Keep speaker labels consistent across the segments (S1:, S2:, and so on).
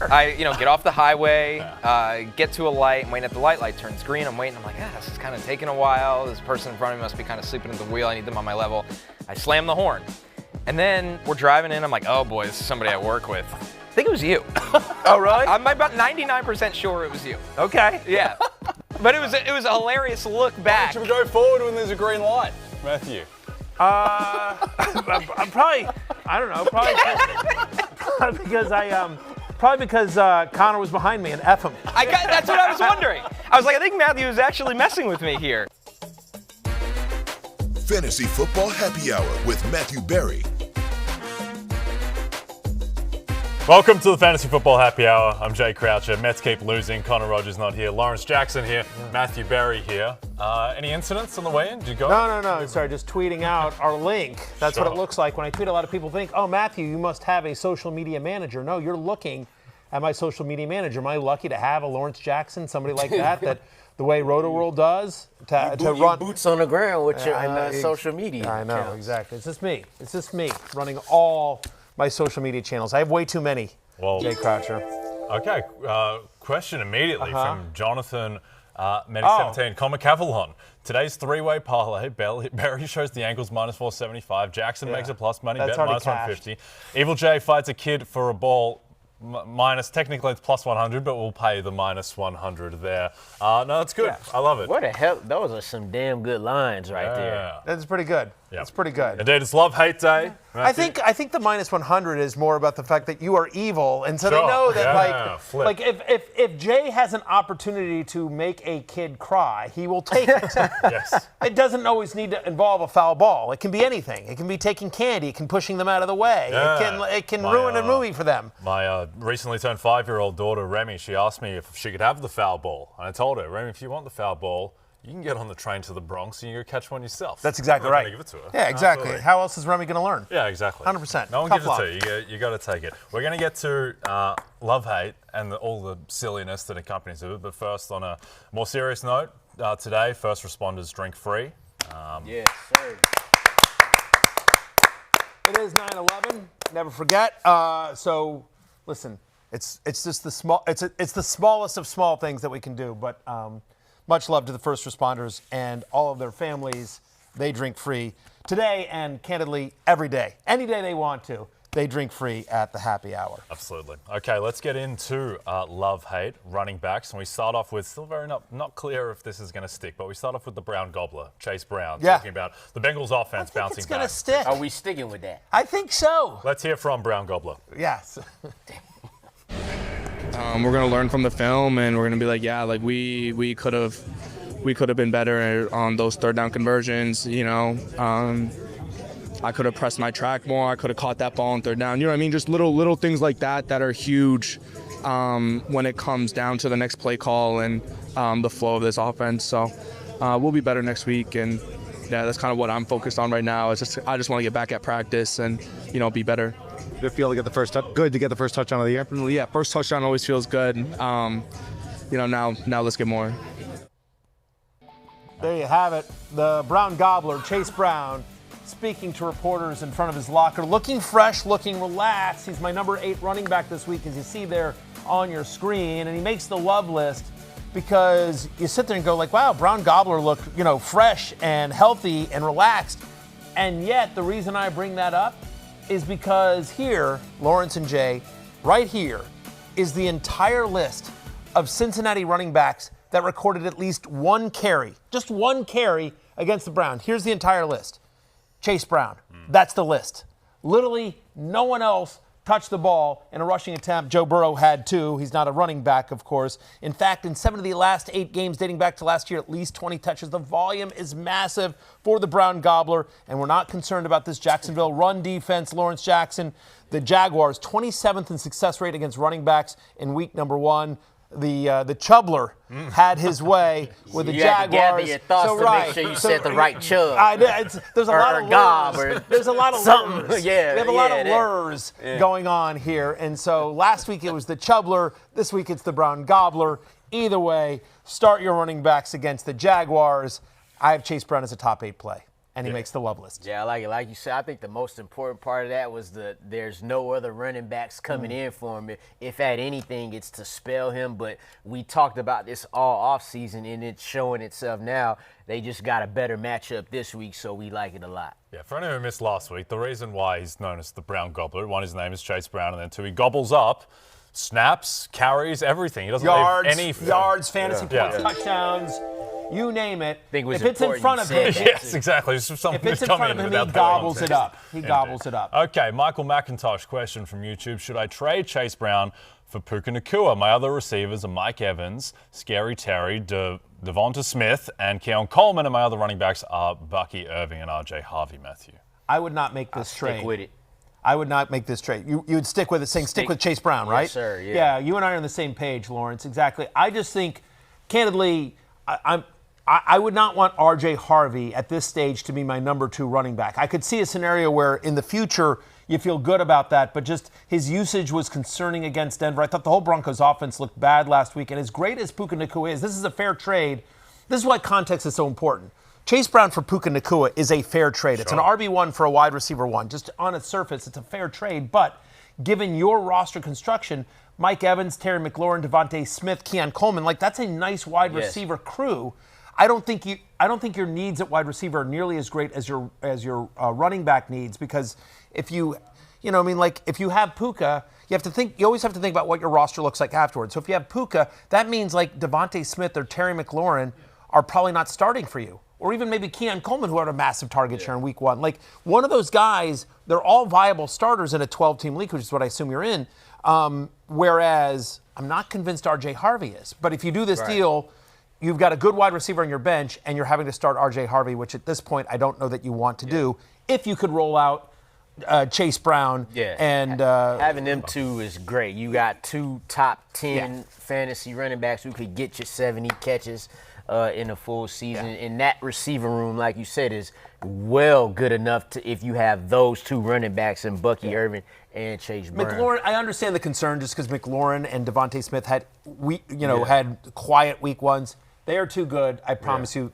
S1: I, get off the highway, get to a light, I'm waiting at the light turns green, I'm waiting, I'm like, this is kind of taking a while, this person in front of me must be kind of sleeping at the wheel, I need them on my level. I slam the horn. And then we're driving in, I'm like, oh boy, this is somebody I work with. I think it was you.
S2: Oh, really?
S1: I'm about 99% sure it was you.
S2: Okay.
S1: Yeah. But it was a hilarious look back.
S3: Should we go forward when there's a green light, Matthew?
S2: I'm probably, I don't know, probably because Connor was behind me and F him.
S1: That's what I was wondering. I was like, I think Matthew was actually messing with me here.
S4: Fantasy Football Happy Hour with Matthew Berry.
S3: Welcome to the Fantasy Football Happy Hour. I'm Jay Croucher. Mets keep losing. Connor Rodgers not here. Lawrence Jackson here. Matthew Berry here. Any incidents on the way in? Did you go?
S2: No. Sorry, just tweeting out our link. That's what it looks like. When I tweet, a lot of people think, oh, Matthew, you must have a social media manager. No, you're looking at my social media manager. Am I lucky to have a Lawrence Jackson, somebody like that the way RotoWorld does, to run
S5: boots on the ground with your social media.
S2: I know, exactly. It's just me running all my social media channels. I have way too many, Jay Croucher.
S3: Okay, question immediately from Jonathan, Medic17, Comic Cavalon. Today's three-way parlay, Berry shows the ankles minus 475, Jackson makes a plus money bet minus 150. Evil J fights a kid for a ball, minus, technically it's plus 100, but we'll pay the minus 100 there. No, that's good. Yeah. I love it.
S5: What the hell? Those are some damn good lines right there.
S2: That's pretty good. Yep. That's pretty good.
S3: Indeed, it's love-hate day.
S2: I think the minus 100 is more about the fact that you are evil, and so they know that like if Jay has an opportunity to make a kid cry, he will take it.
S3: Yes.
S2: It doesn't always need to involve a foul ball. It can be anything. It can be taking candy. It can pushing them out of the way. Yeah. It can ruin a movie for them.
S3: My recently turned 5-year-old daughter Remy, she asked me if she could have the foul ball, and I told her, Remy, if you want the foul ball, you can get on the train to the Bronx and you go catch one yourself.
S2: That's exactly right.
S3: Give it to her.
S2: Yeah, exactly.
S3: Absolutely.
S2: How else is Remy going to learn?
S3: Yeah, exactly.
S2: 100%.
S3: No one
S2: Tough
S3: gives
S2: luck.
S3: it to you. You got to take it. We're going to get to love-hate and all the silliness that accompanies it. But first, on a more serious note, today, first responders drink free.
S5: Yes, sir.
S2: It is 9/11. Never forget. So, listen, it's just the small. It's the smallest of small things that we can do, but. Much love to the first responders and all of their families. They drink free today and, candidly, every day. Any day they want to, they drink free at the happy hour.
S3: Absolutely. Okay, let's get into love-hate, running backs. And we start off with, still very not clear if this is going to stick, but we start off with the Brown Gobbler, Chase Brown, talking about the Bengals offense bouncing
S2: it's
S3: back.
S2: It's going to stick.
S5: Are we sticking with that?
S2: I think so.
S3: Let's hear from Brown Gobbler.
S2: Yes.
S6: We're going to learn from the film, and we're going to be like, we could have been better on those third down conversions. I could have pressed my track more. I could have caught that ball on third down. You know what I mean? Just little things like that are huge when it comes down to the next play call and the flow of this offense. So we'll be better next week, and that's kind of what I'm focused on right now. I just want to get back at practice and be better.
S7: Did it feel to get the first good to get the first touchdown of the year?
S6: Yeah, first touchdown always feels good. Now let's get more.
S2: There you have it. The Brown Gobbler, Chase Brown, speaking to reporters in front of his locker, looking fresh, looking relaxed. He's my number 8 running back this week, as you see there on your screen, and he makes the love list because you sit there and go like, wow, Brown Gobbler looked, fresh and healthy and relaxed. And yet the reason I bring that up is because here, Lawrence and Jay, right here, is the entire list of Cincinnati running backs that recorded at least one carry, just one carry against the Browns. Here's the entire list. Chase Brown, that's the list. Literally no one else touched the ball in a rushing attempt. Joe Burrow had 2. He's not a running back, of course. In fact, in 7 of the last 8 games dating back to last year, at least 20 touches. The volume is massive for the Brown Gobbler, and we're not concerned about this Jacksonville run defense. Lawrence Jackson, the Jaguars, 27th in success rate against running backs in week number 1. The Chubbler had his way with the Jaguars.
S5: You had to gather your thoughts to make sure you said the right Chubb.
S2: There's a lot of lures. There's a lot of lures.
S5: Yeah,
S2: we have a lot of lures going on here. And so last week it was the Chubbler. This week it's the Brown Gobbler. Either way, start your running backs against the Jaguars. I have Chase Brown as a top 8 play. and he makes the love list.
S5: Yeah, I like it. Like you said, I think the most important part of that was there's no other running backs coming in for him. If at anything, it's to spell him. But we talked about this all offseason, and it's showing itself now. They just got a better matchup this week, so we like it a lot.
S3: Yeah, for anyone who missed last week, the reason why he's known as the Brown Gobbler, one, his name is Chase Brown, and then two, he gobbles up snaps, carries, everything. He doesn't
S2: yards,
S3: leave any
S2: yards, fantasy points, touchdowns, you name it.
S5: If
S2: it's in front of him,
S3: yes, exactly. If
S2: it's in front of him, he gobbles it up. He gobbles it up.
S3: Okay, Michael McIntosh question from YouTube: should I trade Chase Brown for Puka Nacua? My other receivers are Mike Evans, Scary Terry, Devonta Smith, and Keon Coleman, and my other running backs are Bucky Irving and RJ Harvey. Matthew,
S2: I would not make this trade.
S5: Stick with it.
S2: I would not make this trade. You would stick with it, saying stick with Chase Brown, right?
S5: Yes, sir.
S2: Yeah, you and I are on the same page, Lawrence. Exactly. I just think, candidly, I would not want R.J. Harvey at this stage to be my number 2 running back. I could see a scenario where in the future you feel good about that, but just his usage was concerning against Denver. I thought the whole Broncos offense looked bad last week, and as great as Puka Nacua is, this is a fair trade. This is why context is so important. Chase Brown for Puka Nacua is a fair trade. It's an RB1 for a wide receiver 1. Just on its surface, it's a fair trade. But given your roster construction, Mike Evans, Terry McLaurin, Devontae Smith, Keon Coleman, that's a nice wide receiver crew. I don't think your needs at wide receiver are nearly as great as your running back needs, because if you have Puka, you always have to think about what your roster looks like afterwards. So if you have Puka, that means Devontae Smith or Terry McLaurin are probably not starting for you. Or even maybe Keon Coleman, who had a massive target share in week 1. One of those guys, they're all viable starters in a 12-team league, which is what I assume you're in. Whereas I'm not convinced R.J. Harvey is. But if you do this deal, you've got a good wide receiver on your bench, and you're having to start R.J. Harvey, which at this point I don't know that you want to do. If you could roll out Chase Brown. And
S5: having them two is great. You got 2 top 10 fantasy running backs who could get you 70 catches in a full season. And that receiver room, like you said, is well good enough to if you have those 2 running backs in Bucky Irving and Chase Brown.
S2: McLaurin, I understand the concern just because McLaurin and Devontae Smith had had quiet week 1s. They are too good. I promise you,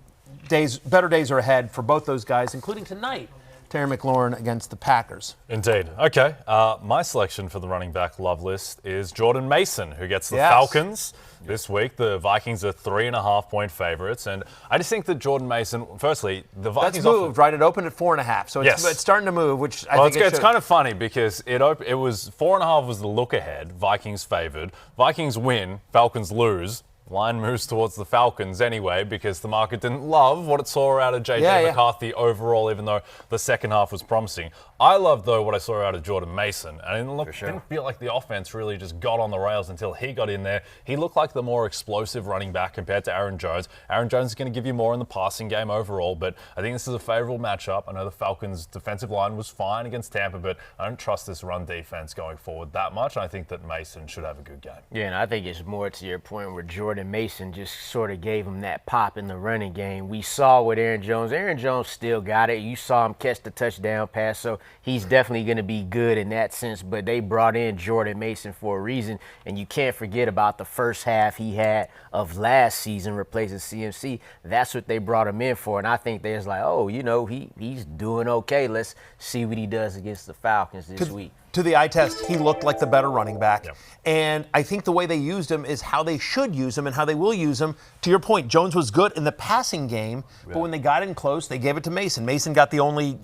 S2: better days are ahead for both those guys, including tonight. Terry McLaurin against the Packers.
S3: Indeed. Okay. My selection for the running back love list is Jordan Mason, who gets the Falcons this week. The Vikings are 3.5-point favorites. And I just think that Jordan Mason, firstly, the Vikings...
S2: That's moved, right? It opened at 4.5. So it's starting to move, which I think
S3: it's kind of funny because it was 4.5 was the look ahead. Vikings favored. Vikings win. Falcons lose. Line moves towards the Falcons anyway because the market didn't love what it saw out of J.J. McCarthy overall, even though the second half was promising. I loved, though, what I saw out of Jordan Mason. And it didn't feel like the offense really just got on the rails until he got in there. He looked like the more explosive running back compared to Aaron Jones. Aaron Jones is going to give you more in the passing game overall, but I think this is a favorable matchup. I know the Falcons' defensive line was fine against Tampa, but I don't trust this run defense going forward that much. I think that Mason should have a good game.
S5: Yeah, and I think it's more to your point where Jordan Mason just sort of gave him that pop in the running game. We saw with Aaron Jones. Aaron Jones still got it. You saw him catch the touchdown pass, so he's definitely going to be good in that sense. But they brought in Jordan Mason for a reason, and you can't forget about the first half he had of last season replacing CMC. That's what they brought him in for, and I think they're he's doing okay. Let's see what he does against the Falcons this week.
S2: To the eye test, he looked like the better running back. Yep. And I think the way they used him is how they should use him and how they will use him. To your point, Jones was good in the passing game, but when they got in close, they gave it to Mason. Mason got the only,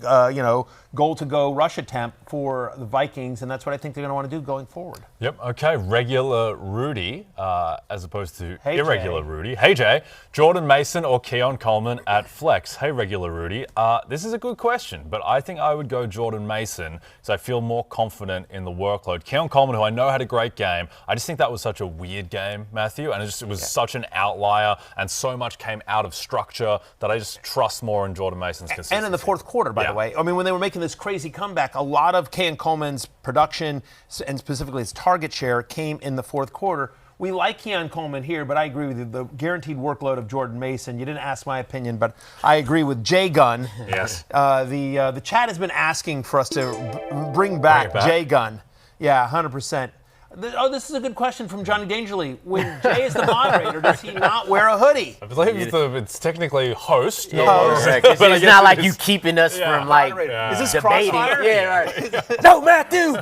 S2: goal-to-go rush attempt for the Vikings, and that's what I think they're going to want to do going forward.
S3: Yep, okay. Regular Rudy, as opposed to irregular Rudy. Hey, Jay. Jordan Mason or Keon Coleman at flex? Hey, regular Rudy. This is a good question, but I think I would go Jordan Mason because I feel more confident in the workload. Keon Coleman, who I know had a great game, I just think that was such a weird game, Matthew, and it was such an outlier, and so much came out of structure that I just trust more in Jordan Mason's consistency.
S2: And in the fourth quarter, by the way. I mean, when they were making this crazy comeback, a lot of Keon Coleman's production, and specifically his target share, came in the fourth quarter. We like Keon Coleman here, but I agree with you. The guaranteed workload of Jordan Mason, you didn't ask my opinion, but I agree with Jay Gunn.
S3: Yes.
S2: The chat has been asking for us to bring back Jay Gunn. Yeah, 100%. This is a good question from Johnny Dangerly. When Jay is the moderator, does he not wear a hoodie?
S3: I believe it's technically host.
S5: Yeah,
S3: not
S5: exactly. It's not like you keeping us from like
S2: Is this
S5: debating.
S2: crossfire?
S5: Yeah, right. No, Matthew.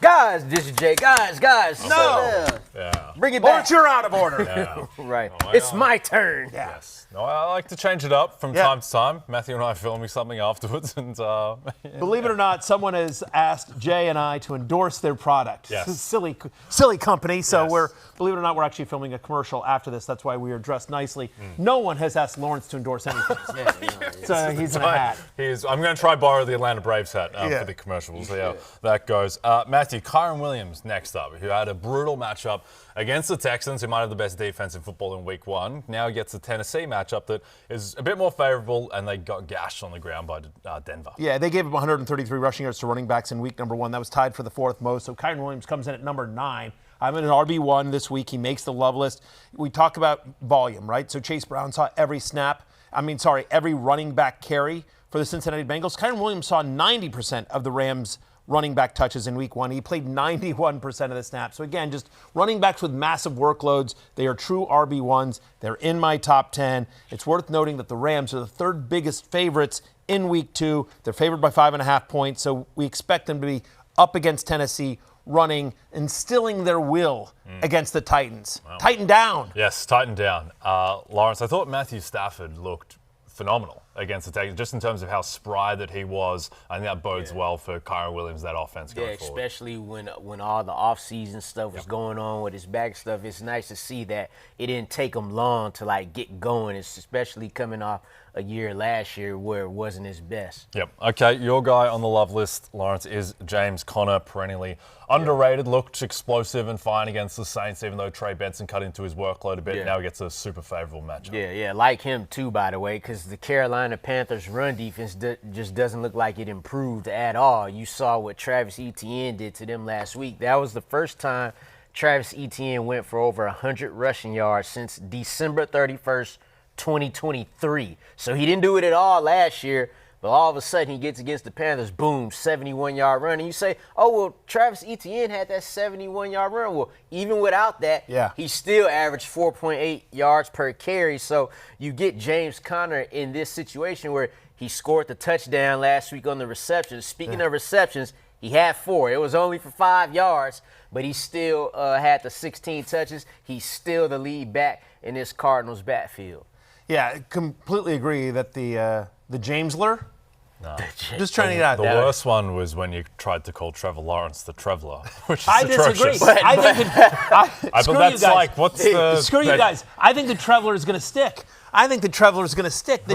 S5: Guys, this is Jay. Guys.
S2: No.
S5: Bring it
S2: Lawrence,
S5: back.
S2: you're out of order.
S3: Yeah.
S5: Right.
S3: Oh,
S5: It's my turn.
S3: Yes. No, I like to change it up from time to time. Matthew and I are filming something afterwards, and
S2: Believe it or not, someone has asked Jay and I to endorse their product.
S3: Yes.
S2: It's a silly company. So believe it or not, we're actually filming a commercial after this. That's why we are dressed nicely. No one has asked Lawrence to endorse anything. So he's in a hat.
S3: I'm going to try borrow the Atlanta Braves hat for the commercial. We'll see how that goes. Matthew, Kyren Williams next up, who had a brutal matchup against the Texans, who might have the best defense in football in week 1. Now he gets the Tennessee matchup that is a bit more favorable, and they got gashed on the ground by Denver.
S2: Yeah, they gave him 133 rushing yards to running backs in week number 1. That was tied for the 4th most. So Kyren Williams comes in at number 9. I'm in an RB1 this week. He makes the love list. We talk about volume, right? So Chase Brown saw every running back carry for the Cincinnati Bengals. Kyren Williams saw 90% of the Rams' running back touches in week 1. He played 91% of the snaps. So again, just running backs with massive workloads. They are true RB1s. They're in my top 10. It's worth noting that the Rams are the 3rd biggest favorites in week 2. They're favored by 5.5 points. So we expect them to be up against Tennessee, running, instilling their will against the Titans. Wow. Tighten down.
S3: Yes, tighten down. Lawrence, I thought Matthew Stafford looked phenomenal against the Texans, just in terms of how spry that he was. I think that bodes well for Kyren Williams, that offense going forward.
S5: Especially when all the offseason stuff was going on with his back stuff. It's nice to see that it didn't take him long to like get going, especially coming off a year last year where it wasn't his best.
S3: Yep. Okay, your guy on the love list, Lawrence, is James Conner, perennially underrated, looked explosive and fine against the Saints, even though Trey Benson cut into his workload a bit. Now he gets a super favorable matchup.
S5: Yeah, like him too, by the way, because the Carolina Panthers run defense just doesn't look like it improved at all. You saw what Travis Etienne did to them last week. That was the first time Travis Etienne went for over 100 rushing yards since December 31st, 2023. So he didn't do it at all last year, but all of a sudden he gets against the Panthers, boom, 71-yard run. And you say, oh, well, Travis Etienne had that 71-yard run. Well, even without that, he still averaged 4.8 yards per carry. So you get James Conner in this situation where he scored the touchdown last week on the receptions. Speaking of receptions, he had 4. It was only for 5 yards, but he still had the 16 touches. He's still the lead back in this Cardinals backfield.
S2: Yeah, I completely agree that the Jamesler.
S3: No.
S2: Just trying to get out
S3: the
S2: there.
S3: The worst one was when you tried to call Trevor Lawrence the Traveler, which is
S2: I
S3: atrocious.
S2: disagree. I think
S3: but that's like, what's the...
S2: Screw you guys. I think the Traveler is going to stick. The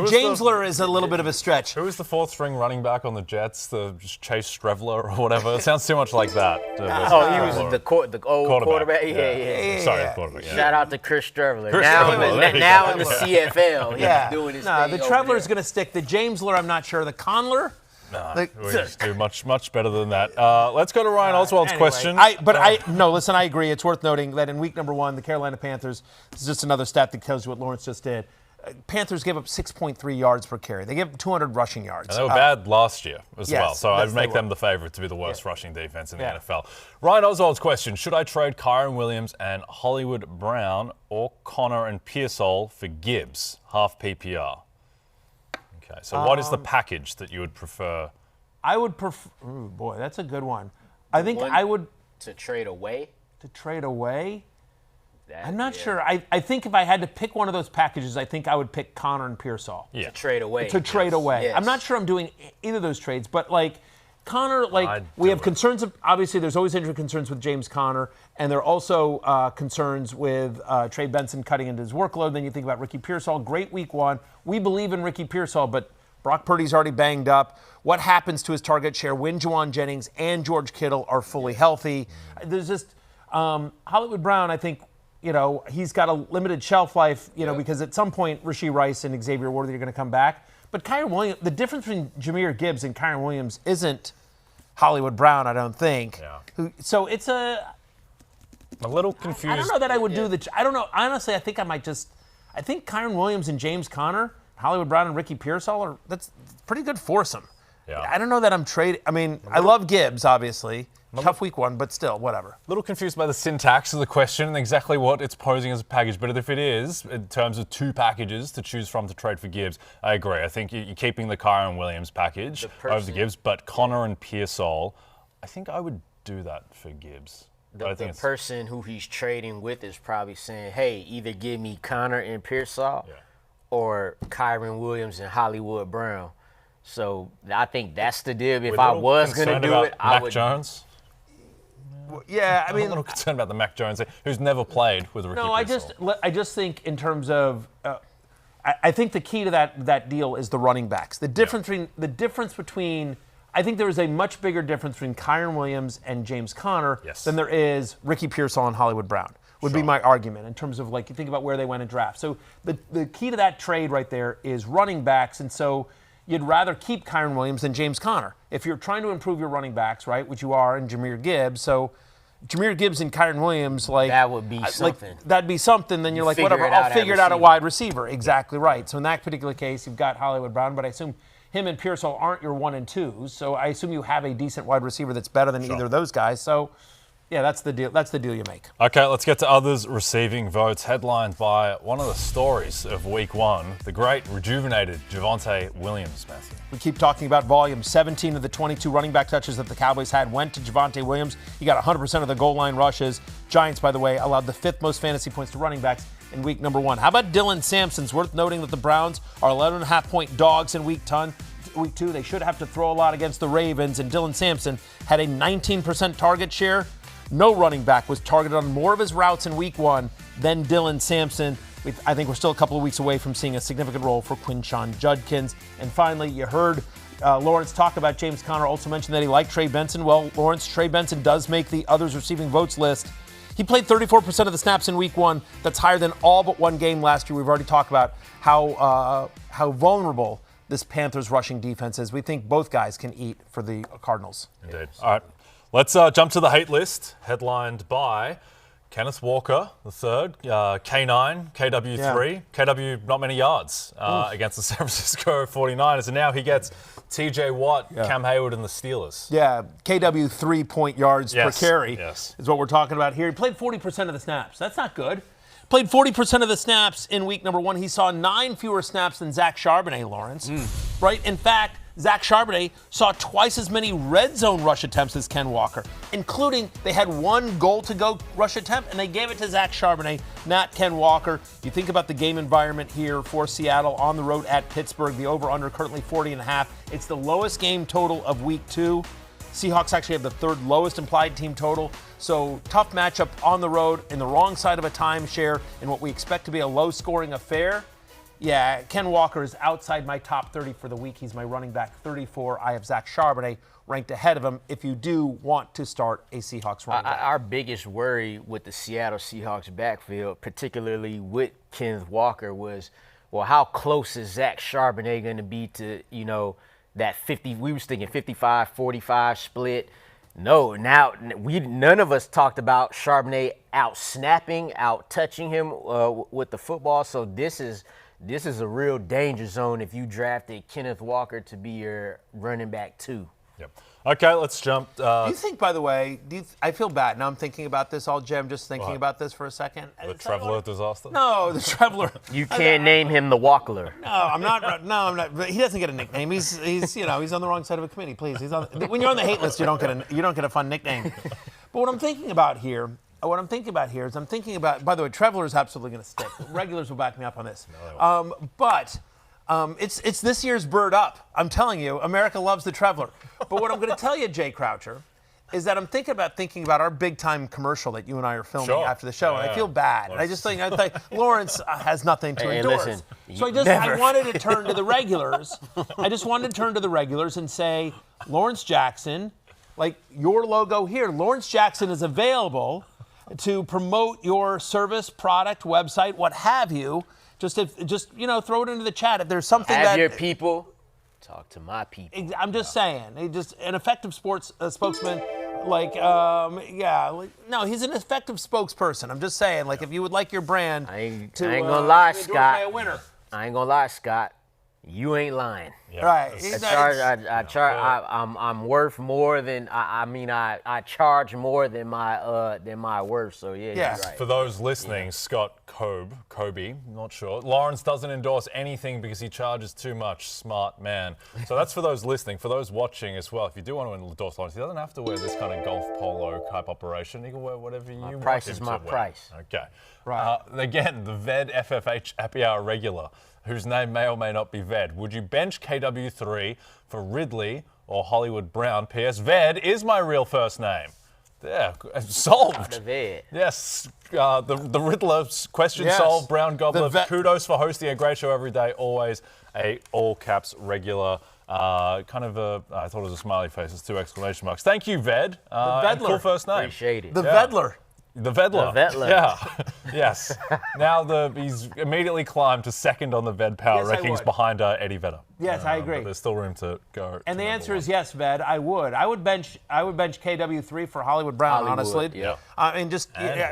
S2: Jamesler is a little bit of a stretch.
S3: Who was the 4th-string running back on the Jets? The Chase Strevler or whatever? It sounds too much like that.
S5: He was the old quarterback. Yeah.
S3: Sorry, quarterback.
S5: Shout out to Chris Strevler. Now in the CFL, he's doing his thing.
S2: The Traveler is going to stick. The Jamesler, I'm not sure. The Conler.
S3: We just do much better than that. Let's go to Ryan Oswald's question.
S2: Listen, I agree. It's worth noting that in week number 1, the Carolina Panthers, this is just another stat that tells you what Lawrence just did. Panthers gave up 6.3 yards per carry. They gave up 200 rushing yards.
S3: And they were bad last year as well, so I'd make them the favorite to be the worst rushing defense in the NFL. Ryan Oswald's question, should I trade Kyren Williams and Hollywood Brown or Connor and Pearsall for Gibbs, half PPR? Okay, so what is the package that you would prefer?
S2: I would prefer, boy, that's a good one. I think I would.
S5: To trade away?
S2: To trade away? I'm not sure. I think if I had to pick one of those packages, I think I would pick Connor and Pearsall.
S5: To trade away.
S2: To trade away.
S5: Yes.
S2: I'm not sure I'm doing either of those trades, but Connor, we have concerns of, obviously there's always injury concerns with James Conner, and there are also concerns with Trey Benson cutting into his workload. Then you think about Ricky Pearsall, great week 1. We believe in Ricky Pearsall, but Brock Purdy's already banged up. What happens to his target share when Juwan Jennings and George Kittle are fully healthy? There's just Hollywood Brown, I think, he's got a limited shelf life, because at some point Rashee Rice and Xavier Worthy are going to come back. But Kyren Williams, the difference between Jahmyr Gibbs and Kyren Williams isn't Hollywood Brown, I don't think.
S3: Yeah.
S2: So it's a
S3: little confused.
S2: I don't know that I would do I don't know. Honestly, I think I think Kyren Williams and James Conner, Hollywood Brown and Ricky Pearsall that's pretty good foursome.
S3: Yeah.
S2: I don't know that I'm trading. I mean, I love Gibbs, obviously. Tough week 1, but still, whatever.
S3: A little confused by the syntax of the question and exactly what it's posing as a package. But if it is, in terms of 2 packages to choose from to trade for Gibbs, I agree. I think you're keeping the Kyren Williams package over the Gibbs, but Connor and Pearsall, I think I would do that for Gibbs.
S5: The person who he's trading with is probably saying, hey, either give me Connor and Pearsall or Kyren Williams and Hollywood Brown. So I think that's the deal. If I was going to do it, I would.
S3: Mac Jones?
S2: Yeah, I mean,
S3: I'm a little concerned about the Mac Jones, who's never played with Ricky Pearsall.
S2: I just think in terms of, I think the key to that deal is the running backs. The difference between, I think there is a much bigger difference between Kyren Williams and James Conner than there is Ricky Pearsall and Hollywood Brown. Would be my argument in terms of, like, you think about where they went in draft. So the key to that trade right there is running backs, and so you'd rather keep Kyren Williams than James Conner. If you're trying to improve your running backs, right, which you are, and Jahmyr Gibbs, so Jahmyr Gibbs and Kyren Williams, like,
S5: that would be something.
S2: That'd be something. Then you're like, whatever, I'll figure it out at wide receiver. Exactly right. So in that particular case, you've got Hollywood Brown, but I assume him and Pearsall aren't your 1 and 2s. So I assume you have a decent wide receiver that's better than either of those guys. So yeah, that's the deal. That's the deal you make.
S3: Okay, let's get to others receiving votes, headlined by one of the stories of Week 1, the great rejuvenated Javonte Williams, Matthew.
S2: We keep talking about volume. 17 of the 22 running back touches that the Cowboys had went to Javonte Williams. He got 100% of the goal line rushes. Giants, by the way, allowed the 5th most fantasy points to running backs in week number 1. How about Dylan Sampson? It's worth noting that the Browns are 11.5-point dogs in week 2. They should have to throw a lot against the Ravens, and Dylan Sampson had a 19% target share. No running back was targeted on more of his routes in week 1 than Dylan Sampson. I think we're still a couple of weeks away from seeing a significant role for Quinshon Judkins. And finally, you heard Lawrence talk about James Conner, also mentioned that he liked Trey Benson. Well, Lawrence, Trey Benson does make the others receiving votes list. He played 34% of the snaps in week 1. That's higher than all but one game last year. We've already talked about how vulnerable this Panthers rushing defense is. We think both guys can eat for the Cardinals.
S3: Indeed. All right. Let's jump to the hate list, headlined by Kenneth Walker, the third, K9, KW3, KW not many yards against the San Francisco 49ers. And now he gets TJ Watt, Cam Hayward, and the Steelers.
S2: Yeah, KW 3-point yards per carry is what we're talking about here. He played 40% of the snaps. That's not good. Played 40% of the snaps in week number 1. He saw 9 fewer snaps than Zach Charbonnet, Lawrence. Right? In fact, Zach Charbonnet saw twice as many red zone rush attempts as Ken Walker, including they had 1 goal-to-go rush attempt, and they gave it to Zach Charbonnet, not Ken Walker. You think about the game environment here for Seattle on the road at Pittsburgh. The over-under currently 40.5. It's the lowest game total of week 2. Seahawks actually have the 3rd lowest implied team total. So tough matchup on the road in the wrong side of a timeshare in what we expect to be a low-scoring affair. Yeah, Ken Walker is outside my top 30 for the week. He's my running back 34. I have Zach Charbonnet ranked ahead of him if you do want to start a Seahawks running back.
S5: Our biggest worry with the Seattle Seahawks backfield, particularly with Kenneth Walker, was, well, how close is Zach Charbonnet going to be to, that 50, we was thinking 55-45 split. No, now none of us talked about Charbonnet out snapping, out touching him with the football. So this is a real danger zone if you drafted Kenneth Walker to be your running back 2.
S3: Yep. Okay, let's jump.
S2: Do you think, by the way, I feel bad. Now I'm thinking about this all, Jim, just thinking about this for a second.
S3: The Traveler disaster?
S2: No, the Traveler.
S5: You can't name him the Walkler.
S2: No, I'm not. But he doesn't get a nickname. He's he's on the wrong side of a committee, please. When you're on the hate list, you don't get a fun nickname. But what I'm thinking about here is I'm thinking about, by the way, Traveler is absolutely going to stick. Regulars will back me up on this. It's this year's Bird Up. I'm telling you, America loves the Traveler. But what I'm going to tell you, Jay Croucher, is that I'm thinking about our big-time commercial that you and I are filming after the show, and I feel bad. And I think Lawrence has nothing to endorse.
S5: Listen,
S2: so I wanted to turn to the regulars. I just wanted to turn to the regulars and say, Lawrence Jackson, like your logo here, Lawrence Jackson is available to promote your service, product, website, what have you. Just throw it into the chat if there's something
S5: Have your people talk to my people.
S2: I'm just saying, an effective sports spokesman, no, he's an effective spokesperson. I'm just saying, if you would like your brand
S5: I ain't gonna lie, Scott.
S2: A winner.
S5: I ain't gonna lie, Scott. You ain't lying.
S3: Yeah.
S2: Right.
S5: I'm worth more than I charge more than my worth. So yeah.
S2: Yeah.
S5: You're right.
S3: For those listening, Scott Kobe, not sure. Lawrence doesn't endorse anything because he charges too much. Smart man. So that's for those listening. For those watching as well, if you do want to endorse Lawrence, he doesn't have to wear this kind of golf polo type operation. He can wear whatever you want.
S5: Price is my price.
S3: Okay.
S2: Right.
S3: Again, the Ved FFH Happy Hour regular, whose name may or may not be Ved. Would you bench KW3 for Ridley or Hollywood Brown? P.S. Ved is my real first name. Yeah, solved.
S5: The Ved.
S3: Yes, the Riddler question
S2: Yes.
S3: solved. Brown Gobbler,
S2: The
S3: kudos for hosting a great show every day. Always a all caps regular. I thought it was a smiley face. It's 2 exclamation marks. Thank you, Ved. And
S2: Vedler.
S3: cool first name.
S5: Appreciate it.
S2: The Vedler.
S3: The Vedler.
S5: The Vedler.
S3: Yeah. Yes. Now he's immediately climbed to second on the Ved power
S2: Yes, I
S3: rankings
S2: would.
S3: behind Eddie Vedder.
S2: Yes, I agree.
S3: But there's still room to go.
S2: And
S3: to
S2: the
S3: number
S2: answer
S3: one.
S2: is yes, Ved. I would bench KW3 for Hollywood Brown.
S5: Hollywood,
S2: honestly,
S3: yeah.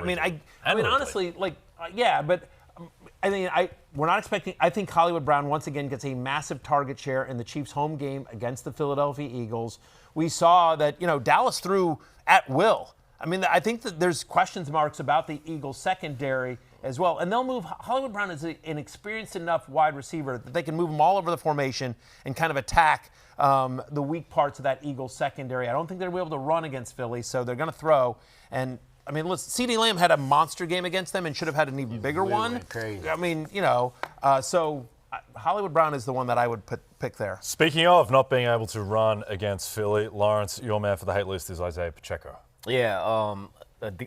S2: Ridley. Honestly, but we're not expecting. I think Hollywood Brown once again gets a massive target share in the Chiefs' home game against the Philadelphia Eagles. We saw that Dallas threw at will. I think that there's questions marks about the Eagles' secondary as well. And they'll move. Hollywood Brown is an experienced enough wide receiver that they can move him all over the formation and kind of attack the weak parts of that Eagles' secondary. I don't think they'll be able to run against Philly, so they're going to throw. And, listen, CeeDee Lamb had a monster game against them and should have had an even bigger one.
S5: Crazy.
S2: So Hollywood Brown is the one that I would pick there.
S3: Speaking of not being able to run against Philly, Lawrence, your man for the hate list is Isiah Pacheco.
S5: Yeah,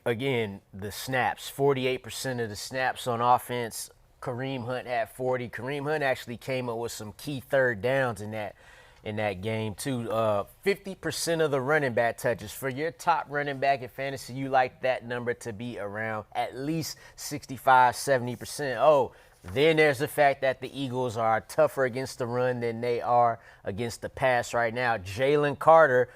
S5: again, the snaps, 48% of the snaps on offense. Kareem Hunt had 40. Kareem Hunt actually came up with some key third downs in that game, too. 50% of the running back touches. For your top running back in fantasy, you like that number to be around at least 65, 70%. Oh, then there's the fact that the Eagles are tougher against the run than they are against the pass right now. Jalen Carter,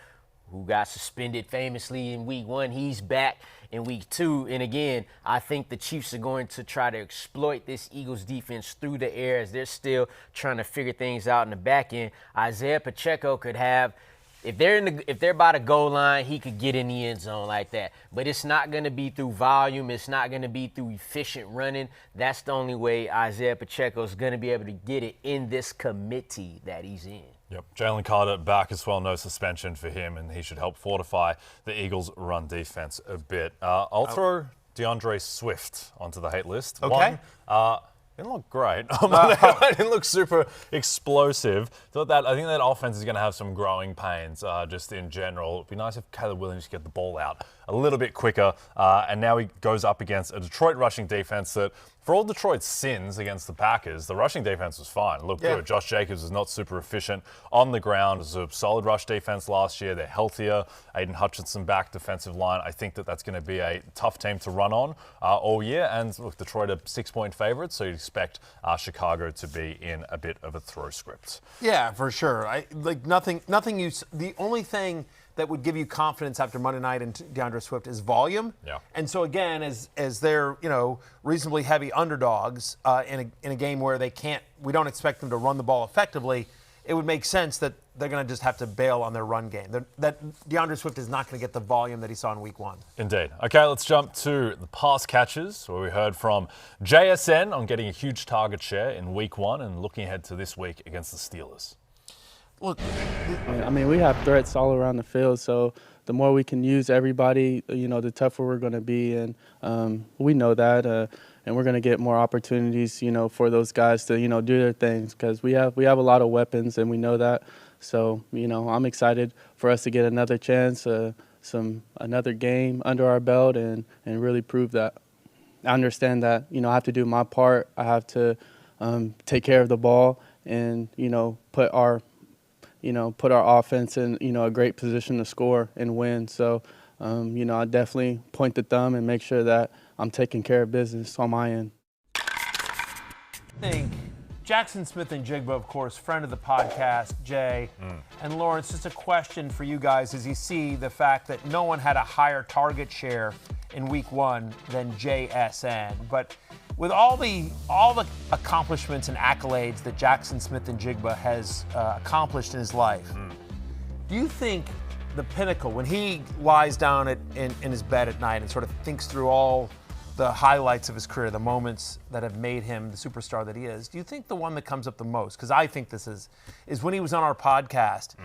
S5: who got suspended famously in week 1, he's back in week 2. And again, I think the Chiefs are going to try to exploit this Eagles defense through the air as they're still trying to figure things out in the back end. Isiah Pacheco could have, if they're by the goal line, he could get in the end zone like that. But it's not going to be through volume. It's not going to be through efficient running. That's the only way Isiah Pacheco is going to be able to get it in this committee that he's in.
S3: Yep, Jalen Carter back as well, no suspension for him, and he should help fortify the Eagles' run defense a bit. I'll throw DeAndre Swift onto the hate list.
S2: Okay.
S3: Didn't look great. Didn't look super explosive. I think that offense is going to have some growing pains just in general. It'd be nice if Kyren Williams could get the ball out a little bit quicker. And now he goes up against a Detroit rushing defense that, for all Detroit's sins against the Packers, the rushing defense was fine. It looked good. Josh Jacobs was not super efficient on the ground. It was a solid rush defense last year. They're healthier. Aiden Hutchinson back, defensive line. I think that's going to be a tough team to run on all year. And look, Detroit are 6-point favorites, so you'd expect Chicago to be in a bit of a throw script.
S2: Yeah, for sure. The only thing that would give you confidence after Monday night in DeAndre Swift is volume.
S3: Yeah.
S2: And so again, as they're reasonably heavy underdogs in a game where we don't expect them to run the ball effectively, it would make sense that they're going to just have to bail on their run game. That DeAndre Swift is not going to get the volume that he saw in week 1.
S3: Indeed. Okay, let's jump to the pass catches, where we heard from JSN on getting a huge target share in week 1 and looking ahead to this week against the Steelers.
S2: Look,
S8: we have threats all around the field, so the more we can use everybody, the tougher we're going to be, and we know that, and we're going to get more opportunities, for those guys to, do their things, because we have a lot of weapons, and we know that. So, I'm excited for us to get another chance, another game under our belt, and really prove that. I understand that, I have to do my part. I have to take care of the ball and, put our offense in, a great position to score and win. So, I definitely point the thumb and make sure that I'm taking care of business on my end.
S2: I think Jaxon Smith-Njigba, of course, friend of the podcast, Jay, and Lawrence, just a question for you guys as you see the fact that no one had a higher target share in week 1 than JSN. But with all the accomplishments and accolades that Jaxon Smith-Njigba has accomplished in his life, do you think the pinnacle, when he lies down in his bed at night and sort of thinks through all the highlights of his career, the moments that have made him the superstar that he is, do you think the one that comes up the most, because I think this is when he was on our podcast,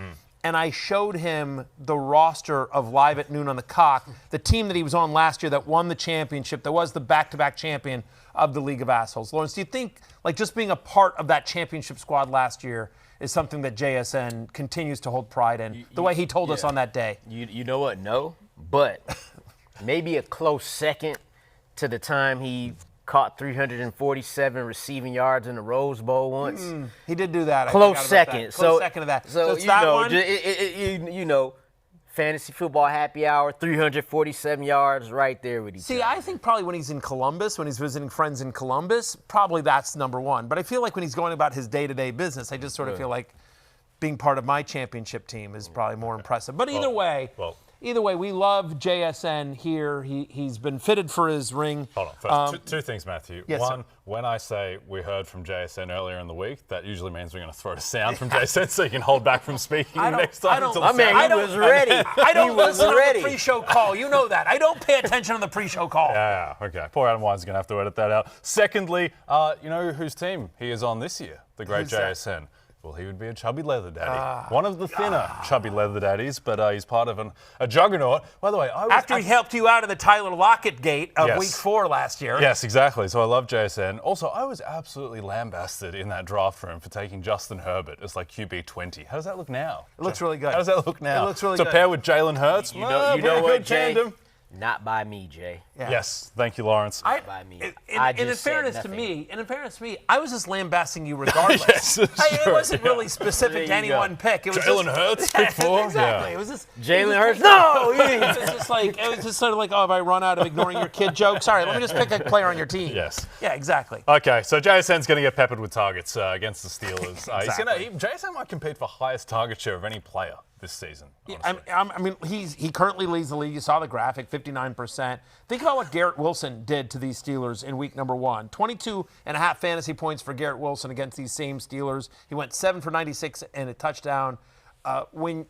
S2: and I showed him the roster of Live at Noon on the Cock, the team that he was on last year that won the championship, that was the back-to-back champion of the League of Assholes. Lawrence, do you think like just being a part of that championship squad last year is something that JSN continues to hold pride in, the way he told us on that day?
S5: You know what? No, but maybe a close second to the time he caught 347 receiving yards in the Rose Bowl once.
S2: He did do that.
S5: Close second.
S2: Close second of that.
S5: So
S2: it's that one?
S5: You know, fantasy football happy hour, 347 yards right there with each other.
S2: See, I think probably when he's in Columbus, when he's visiting friends in Columbus, probably that's number one. But I feel like when he's going about his day-to-day business, I just sort of feel like being part of my championship team is probably more impressive. But either way, we love JSN here. He's been fitted for his ring.
S3: Hold on. First, two things, Matthew.
S2: Yes,
S3: one,
S2: sir.
S3: when I say we heard from JSN earlier in the week, that usually means we're going to throw a sound from JSN so you can hold back from speaking next time.
S5: He was ready.
S2: I don't listen on the pre-show call. You know that. I don't pay attention on the pre-show call.
S3: Yeah, okay. Poor Adam Wine's going to have to edit that out. Secondly, you know whose team he is on this year? The great JSN. Well, he would be a chubby leather daddy. One of the thinner chubby leather daddies, but he's part of a juggernaut. By the way,
S2: after he helped you out of the Tyler Lockett gate of Week 4 last year.
S3: Yes, exactly. So I love JSN. Also, I was absolutely lambasted in that draft room for taking Justin Herbert as like QB 20. How does that look now?
S2: It looks really good.
S3: How does that look now?
S2: It looks really good.
S3: To pair with Jalen Hurts?
S5: You know what, Jay?
S3: Tandem.
S5: Not by me, Jay.
S2: Yeah.
S3: Yes, thank you, Lawrence.
S5: Not by me.
S2: In fairness to me, I was just lambasting you regardless.
S3: Yes,
S2: it wasn't really specific to any one pick. It was
S3: Jalen Hurts, pick 4?
S2: Exactly.
S3: Yeah.
S2: It was just
S5: Jalen Hurts. No,
S2: it was just sort of like, have I run out of ignoring your kid jokes? Sorry, let me just pick a player on your team.
S3: Yes.
S2: Yeah, exactly.
S3: Okay, so JSN's going to get peppered with targets against the Steelers.
S2: Exactly.
S3: JSN might compete for highest target share of any player this season.
S2: I mean, he currently leads the league. You saw the graphic, 59%. Think about what Garrett Wilson did to these Steelers in week number 1. 22.5 fantasy points for Garrett Wilson against these same Steelers. He went 7 for 96 and a touchdown. When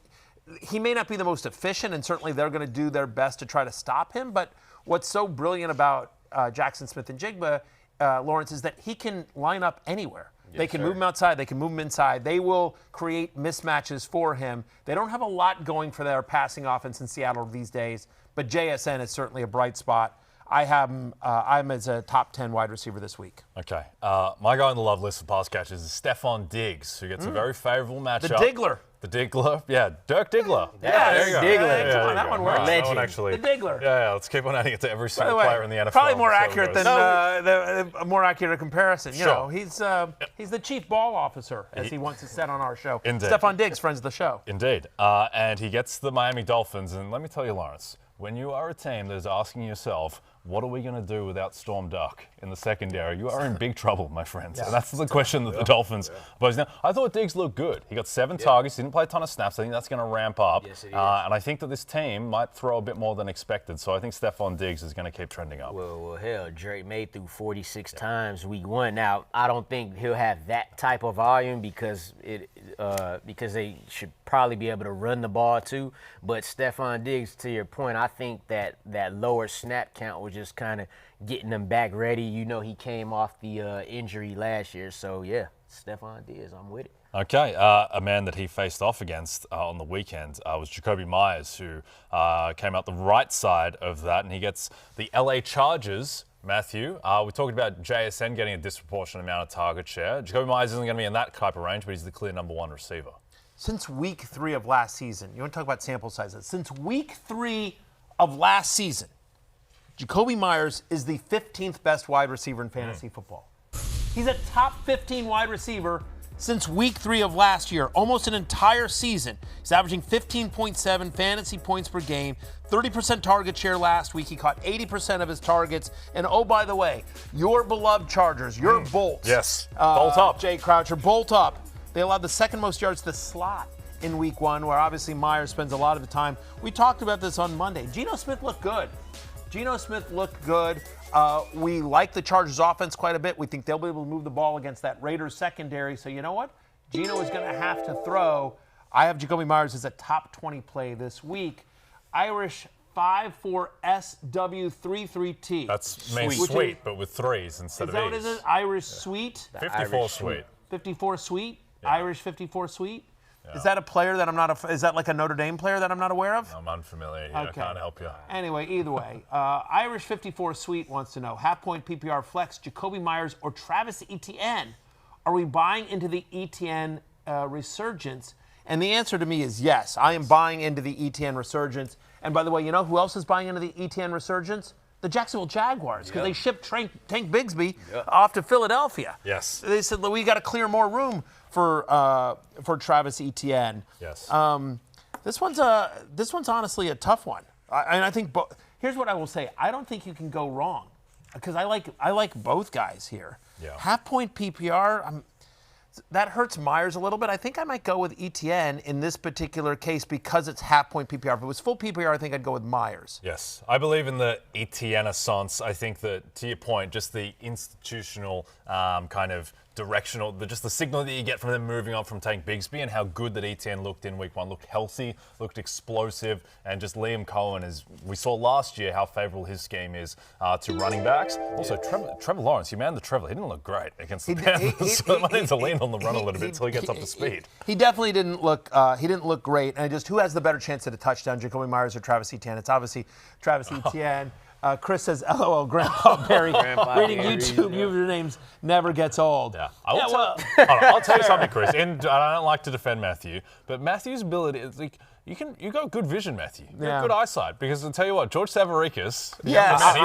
S2: he may not be the most efficient, and certainly they're going to do their best to try to stop him, but what's so brilliant about Jaxon Smith-Njigba, Lawrence, is that he can line up anywhere. They can move him outside. They can move him inside. They will create mismatches for him. They don't have a lot going for their passing offense in Seattle these days, but JSN is certainly a bright spot. I have him I'm as a top 10 wide receiver this week.
S3: Okay. My guy on the love list for pass catches is Stefon Diggs, who gets a very favorable matchup.
S2: The Diggler.
S3: The Diggler. Yeah, Dirk Diggler.
S2: There you go.
S5: Diggler.
S2: That one works.
S3: That one actually.
S2: The Diggler.
S3: Yeah, let's keep on adding it to every single player in the NFL.
S2: Probably more accurate than a more accurate comparison. You know, he's the chief ball officer, as he once said on our show.
S3: Indeed.
S2: Stefon Diggs, friends of the show.
S3: Indeed. And he gets the Miami Dolphins. And let me tell you, Lawrence, when you are a team that is asking yourself, what are we going to do without Storm Duck in the secondary? You are in big trouble, my friends. And that's the question that the Dolphins pose. Now, I thought Diggs looked good. He got 7 targets. He didn't play a ton of snaps. I think that's going to ramp up.
S5: Yes, it is.
S3: And I think that this team might throw a bit more than expected. So I think Stefon Diggs is going to keep trending up.
S5: Well, hell, Drake made through 46 times week 1. Now, I don't think he'll have that type of volume because they should probably be able to run the ball too. But Stefon Diggs, to your point, I think that lower snap count was just kind of getting him back ready. You know, he came off the injury last year. So, yeah, Stefon Diggs, I'm with it.
S3: Okay, a man that he faced off against on the weekend was Jakobi Meyers, who came out the right side of that, and he gets the LA Chargers. Matthew, we talked about JSN getting a disproportionate amount of target share. Jakobi Meyers isn't going to be in that type of range, but he's the clear number 1 receiver.
S2: Since week 3 of last season, you want to talk about sample sizes. Since week 3 of last season, Jakobi Meyers is the 15th best wide receiver in fantasy football. He's a top 15 wide receiver since week 3 of last year, almost an entire season. He's averaging 15.7 fantasy points per game, 30% target share last week. He caught 80% of his targets. And oh, by the way, your beloved Chargers, your Bolts.
S3: Yes, bolt up.
S2: Jay Croucher, bolt up. They allowed the second most yards to the slot in week 1, where obviously Meyers spends a lot of the time. We talked about this on Monday. Geno Smith looked good. Geno Smith looked good. We like the Chargers offense quite a bit. We think they'll be able to move the ball against that Raiders secondary. So you know what? Geno is going to have to throw. I have Jakobi Meyers as a top 20 play this week. Irish 54SW33T.
S3: That's sweet, but with threes instead of E's.
S2: Is that what it is? Irish Sweet?
S3: 54
S5: Irish
S3: sweet.
S2: 54 Sweet?
S3: Yeah.
S2: Irish 54 Sweet? Yeah. Is that a player that I'm not, is that like a Notre Dame player that I'm not aware of?
S3: I'm unfamiliar here.
S2: Okay.
S3: I can't help you.
S2: Anyway, either way, Irish 54 Sweet wants to know, half-point PPR flex, Jakobi Meyers or Travis Etienne? Are we buying into the Etienne resurgence? And the answer to me is yes. I am buying into the Etienne resurgence. And by the way, you know who else is buying into the Etienne resurgence? The Jacksonville Jaguars, because they shipped Tank Bigsby off to Philadelphia.
S3: Yes.
S2: They said, we got to clear more room for Travis Etienne.
S3: Yes.
S2: This one's honestly a tough one. I think here's what I will say. I don't think you can go wrong, because I like both guys here.
S3: Yeah.
S2: Half-point PPR, that hurts Myers a little bit. I think I might go with Etienne in this particular case because it's half-point PPR. If it was full PPR, I think I'd go with Myers.
S3: Yes, I believe in the Etienne-essence. I think that, to your point, just the institutional kind of directional, just the signal that you get from them moving on from Tank Bigsby and how good that Etienne looked in week one. Looked healthy, looked explosive, and just Liam Cohen, as we saw last year, how favorable his scheme is to running backs. Also, Trevor Lawrence, you man the Trevor, he didn't look great against the Panthers, so they might need to lean on the run a little bit until he gets up to speed.
S2: He definitely didn't look great. And just who has the better chance at a touchdown, Jakobi Meyers or Travis Etienne? It's obviously Travis Etienne. Chris says, LOL, Grandpa Barry. Reading YouTube usernames never gets old.
S3: Yeah. I'll tell you something, Chris, and I don't like to defend Matthew, but Matthew's ability is like, you got good vision, Matthew. You got good eyesight, because I'll tell you what, George Savarickas, he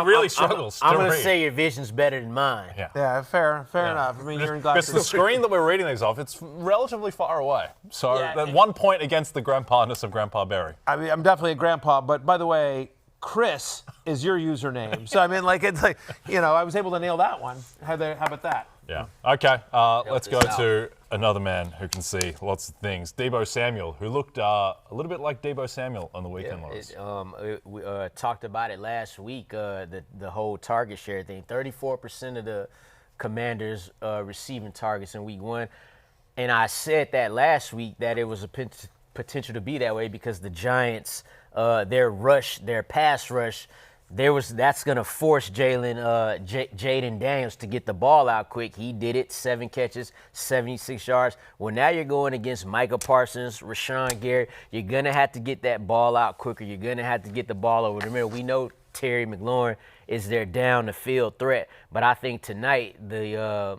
S3: really struggles
S5: I'm
S3: to
S5: going to
S3: read.
S5: say your vision's better than mine.
S2: Yeah, fair enough. I mean, you're in
S3: Because
S2: glasses.
S3: the screen that we're reading these off, it's relatively far away. So that 1 point against the grandpa-ness of Grandpa Barry.
S2: I mean, I'm definitely a grandpa, but by the way, Chris is your username. So, I mean, it's like, I was able to nail that one. How about that?
S3: Yeah. Okay, let's go to another man who can see lots of things. Deebo Samuel, who looked a little bit like Deebo Samuel on the weekend.
S5: We talked about it last week, the whole target share thing. 34% of the Commanders receiving targets in week one. And I said that last week that it was a potential to be that way because the Giants, their pass rush, that's going to force Jaden Daniels to get the ball out quick. He did it, 7 catches, 76 yards. Well, now you're going against Micah Parsons, Rashawn Gary. You're going to have to get that ball out quicker. You're going to have to get the ball over the middle. We know Terry McLaurin is their down-the-field threat, but I think tonight the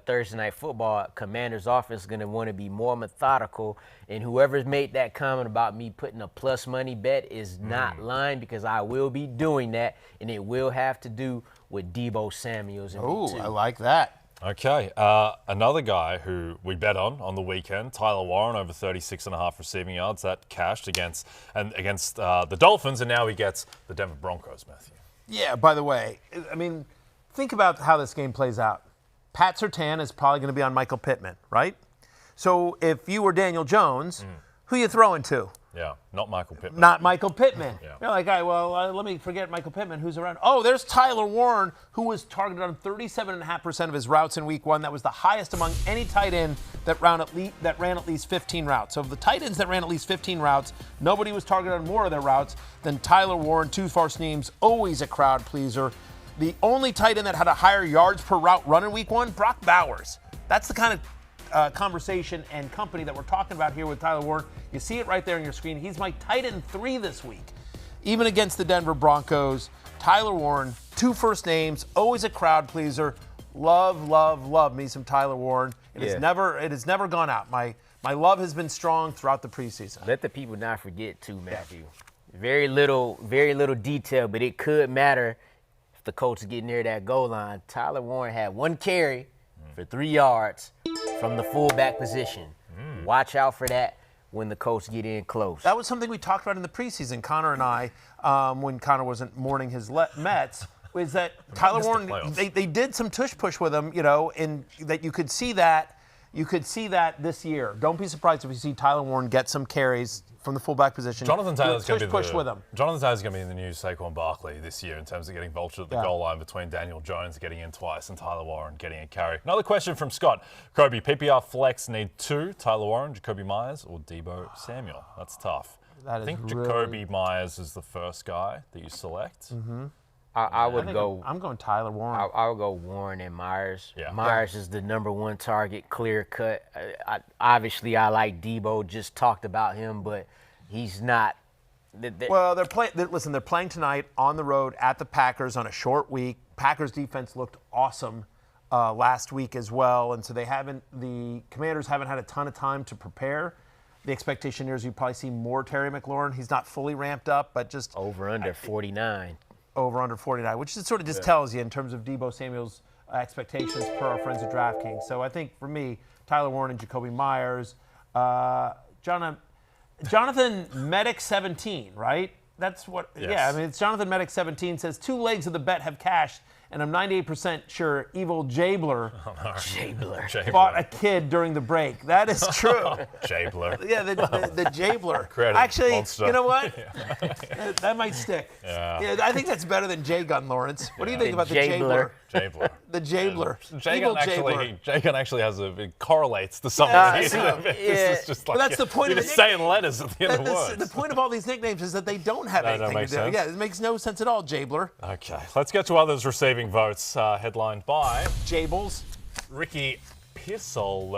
S5: Thursday Night Football Commanders offense is going to want to be more methodical, and whoever's made that comment about me putting a plus money bet is not lying, because I will be doing that, and it will have to do with Deebo Samuel.
S2: Oh, I like that.
S3: Okay, another guy who we bet on the weekend, Tyler Warren, over 36.5 receiving yards. That cashed against the Dolphins, and now he gets the Denver Broncos, Matthew.
S2: Yeah, by the way, I mean, think about how this game plays out. Pat Surtain is probably going to be on Michael Pittman, right? So if you were Daniel Jones, who are you throwing to?
S3: Yeah, not Michael Pittman.
S2: Not Michael Pittman.
S3: Yeah.
S2: You're like, all right, well, let me forget Michael Pittman. Who's around? Oh, there's Tyler Warren, who was targeted on 37.5% of his routes in week one. That was the highest among any tight end that ran at least 15 routes. So of the tight ends that ran at least 15 routes, nobody was targeted on more of their routes than Tyler Warren. 2 first names, always a crowd pleaser. The only tight end that had a higher yards per route run in week one, Brock Bowers. That's the kind of conversation and company that we're talking about here with Tyler Warren. You see it right there on your screen. He's my tight end 3 this week. Even against the Denver Broncos, Tyler Warren, 2 first names, always a crowd pleaser. Love me some Tyler Warren. It has never gone out. My love has been strong throughout the preseason.
S5: Let the people not forget too, Matthew. Very little detail, but it could matter. The Colts get near that goal line. Tyler Warren had 1 carry for 3 yards from the fullback position. Watch out for that when the Colts get in close.
S2: That was something we talked about in the preseason, Connor and I, when Connor wasn't mourning his Mets, was that Tyler Warren, they did some tush push with him, and that you could see that this year. Don't be surprised if you see Tyler Warren get some carries from the fullback position.
S3: Jonathan Taylor's going to be
S2: push with him.
S3: Jonathan Taylor's going to be in the new Saquon Barkley this year in terms of getting vultured at the goal line between Daniel Jones getting in twice and Tyler Warren getting a carry. Another question from Scott. Kobe, PPR flex need 2, Tyler Warren, Jakobi Meyers, or Deebo Samuel? That's tough. I think Jakobi Meyers is the first guy that you select.
S2: Mm-hmm.
S5: I would go.
S2: I'm going Tyler Warren.
S5: I would go Warren and Myers.
S3: Yeah.
S5: Myers is the number 1 target, clear cut. Obviously, I like Deebo. Just talked about him, but he's not.
S2: Well, they're playing. Listen, they're playing tonight on the road at the Packers on a short week. Packers defense looked awesome last week as well, and so the Commanders haven't had a ton of time to prepare. The expectation here is you probably see more Terry McLaurin. He's not fully ramped up, but just
S5: over under 49.
S2: Over under 49, which sort of just tells you in terms of Deebo Samuel's expectations per our friends at DraftKings. So I think for me, Tyler Warren and Jakobi Meyers, Jonathan Medic 17, right? That's what.
S3: Yes.
S2: Yeah, I mean it's Jonathan Medic 17 says 2 legs of the bet have cashed, and I'm 98% sure Evil Jabler fought a kid during the break. That is true.
S3: Jabler.
S2: Yeah, the Jabler.
S3: Creative
S2: Actually,
S3: monster.
S2: you know what? That might stick.
S3: Yeah.
S2: I think that's better than J-Gun, Lawrence. What do you think about the Jabler?
S3: Jabler.
S2: The Jabler.
S3: J-Gun actually it correlates to something. This is just like,
S2: but that's the point of
S3: the saying letters at the end of words.
S2: The point of all these nicknames is that they don't have anything to do.
S3: Sense.
S2: Yeah, it makes no sense at all, Jabler.
S3: Okay, let's get to others receiving votes. Headlined by
S2: Jables.
S3: Ricky Pearsall,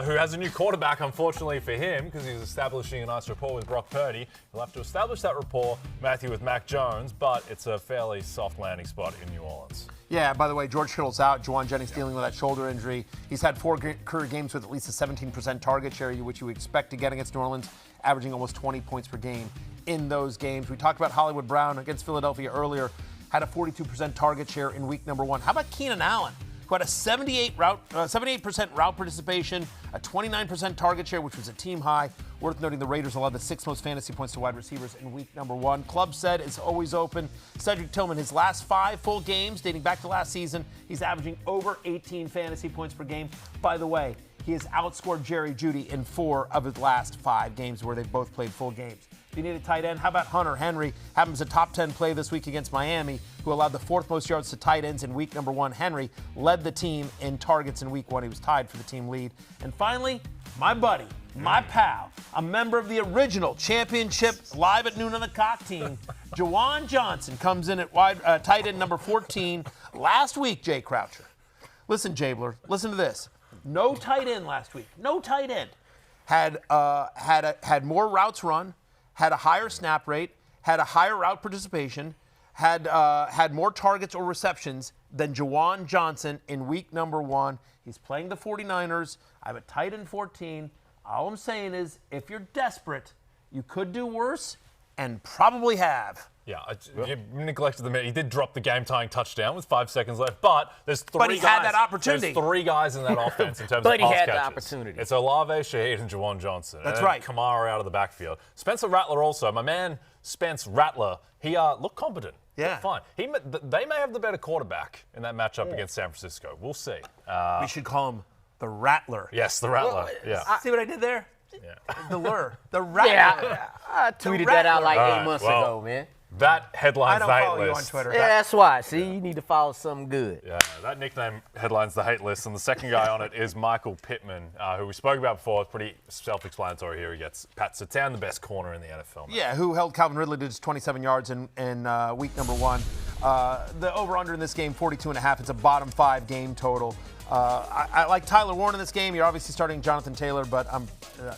S3: who has a new quarterback, unfortunately for him, because he's establishing a nice rapport with Brock Purdy. He'll have to establish that rapport, Matthew, with Mac Jones, but it's a fairly soft landing spot in New Orleans.
S2: Yeah, by the way, George Kittle's out. Juwan Jennings dealing with that shoulder injury. He's had 4 career games with at least a 17% target share, which you would expect to get against New Orleans, averaging almost 20 points per game in those games. We talked about Hollywood Brown against Philadelphia earlier, had a 42% target share in week number 1. How about Keenan Allen, who had a 78% route participation, a 29% target share, which was a team high. Worth noting the Raiders allowed the 6th most fantasy points to wide receivers in week number 1. Club said is always open. Cedric Tillman, his last 5 full games dating back to last season, he's averaging over 18 fantasy points per game. By the way, he has outscored Jerry Jeudy in 4 of his last 5 games where they've both played full games. If you need a tight end, how about Hunter Henry? Happens a top 10 play this week against Miami, who allowed the 4th most yards to tight ends in week number 1. Henry led the team in targets in week 1. He was tied for the team lead. And finally, my buddy, my pal, a member of the original championship live at noon on the cock team, Juwan Johnson comes in at tight end number 14 last week, Jay Croucher. Listen, Jabler, listen to this. No tight end last week. No tight end. Had more routes run, had a higher snap rate, had a higher route participation, had more targets or receptions than Juwan Johnson in week number 1. He's playing the 49ers. I have a tight end 14. All I'm saying is, if you're desperate, you could do worse and probably have.
S3: Yeah, you neglected the minute. He did drop the game-tying touchdown with 5 seconds left, but there's 3 guys.
S2: But he had that opportunity.
S3: There's 3 guys in that offense in terms of
S5: But
S3: pass
S5: he had
S3: catches.
S5: the opportunity.
S3: It's Olave, Shaheed, and Juwan Johnson.
S2: That's
S3: and
S2: right.
S3: Kamara out of the backfield. Spencer Rattler also. My man, Spence Rattler, he looked competent.
S2: Yeah.
S3: Looked fine. They may have the better quarterback in that matchup against San Francisco. We'll see.
S2: We should call him the Rattler.
S3: Yes, the Rattler.
S2: Well,
S3: yeah.
S2: See what I did there?
S3: Yeah.
S2: The lure. The Rattler.
S5: Yeah, I tweeted that out like 8 months ago, man.
S3: That headlines
S2: I
S3: the
S2: don't
S3: hate
S2: follow you on
S3: list.
S2: Twitter.
S5: Yeah, that's why. See, you need to follow something good.
S3: Yeah, that nickname headlines the hate list, and the second guy on it is Michael Pittman, who we spoke about before. It's pretty self-explanatory here. He gets Pat Surtain, the best corner in the NFL. Man.
S2: Yeah, who held Calvin Ridley to just 27 yards in week number 1. The over-under in this game, 42.5. It's a bottom 5 game total. I like Tyler Warren in this game. You're obviously starting Jonathan Taylor, but I'm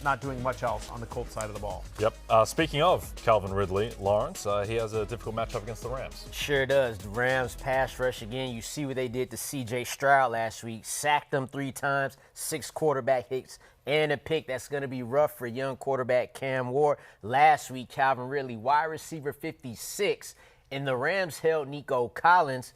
S2: not doing much else on the Colts side of the ball.
S3: Yep. Speaking of Calvin Ridley, Lawrence, he has a difficult matchup against the Rams.
S5: Sure does. The Rams pass rush again. You see what they did to C.J. Stroud last week. Sacked them 3 times, 6 quarterback hits, and a pick. That's going to be rough for young quarterback Cam Ward. Last week, Calvin Ridley, wide receiver 56, and the Rams held Nico Collins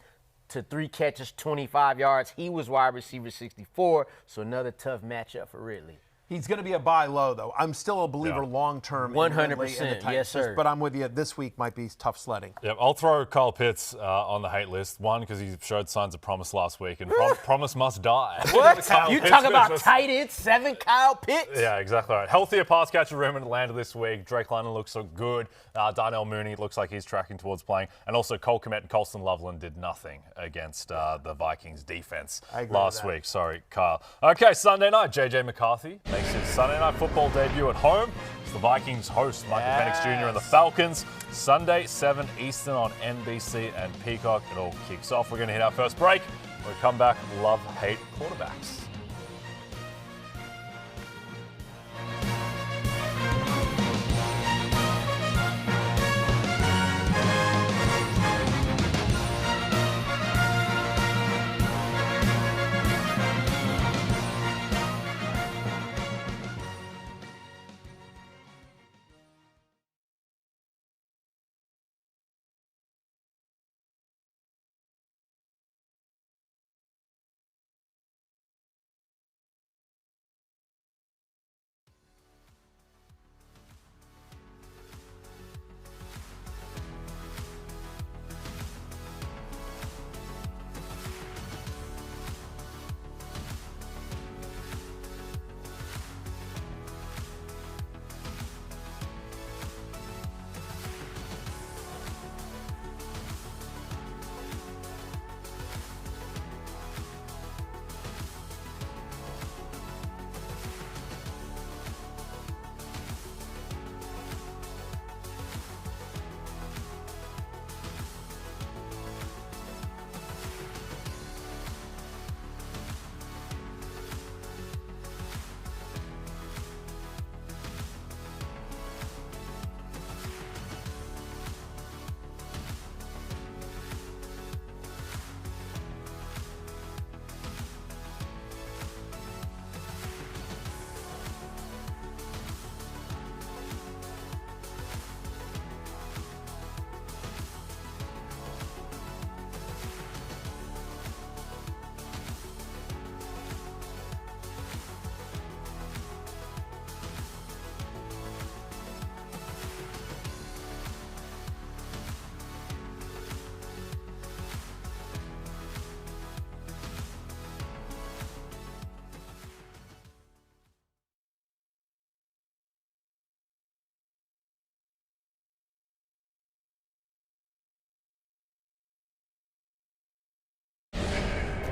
S5: to 3 catches, 25 yards. He was wide receiver 64, so another tough matchup for Ridley.
S2: He's going to be a buy low, though. I'm still a believer long-term.
S5: 100%, yes, sir.
S2: But I'm with you. This week might be tough sledding.
S3: Yep, I'll throw Kyle Pitts on the hate list. One, because he showed signs of promise last week, and promise must die.
S5: What? You talk about tight end 7, Kyle Pitts?
S3: Yeah, exactly right. Healthier pass catcher room in Atlanta this week. Drake London looks so good. Darnell Mooney looks like he's tracking towards playing. And also Cole Kmet and Colston Loveland did nothing against the Vikings defense last week. Sorry, Kyle. Okay, Sunday night, JJ McCarthy makes his Sunday night football debut at home. It's the Vikings host Michael Penix Jr. and the Falcons. Sunday, 7 Eastern on NBC and Peacock. It all kicks off. We're going to hit our first break. When we come back, love, hate quarterbacks.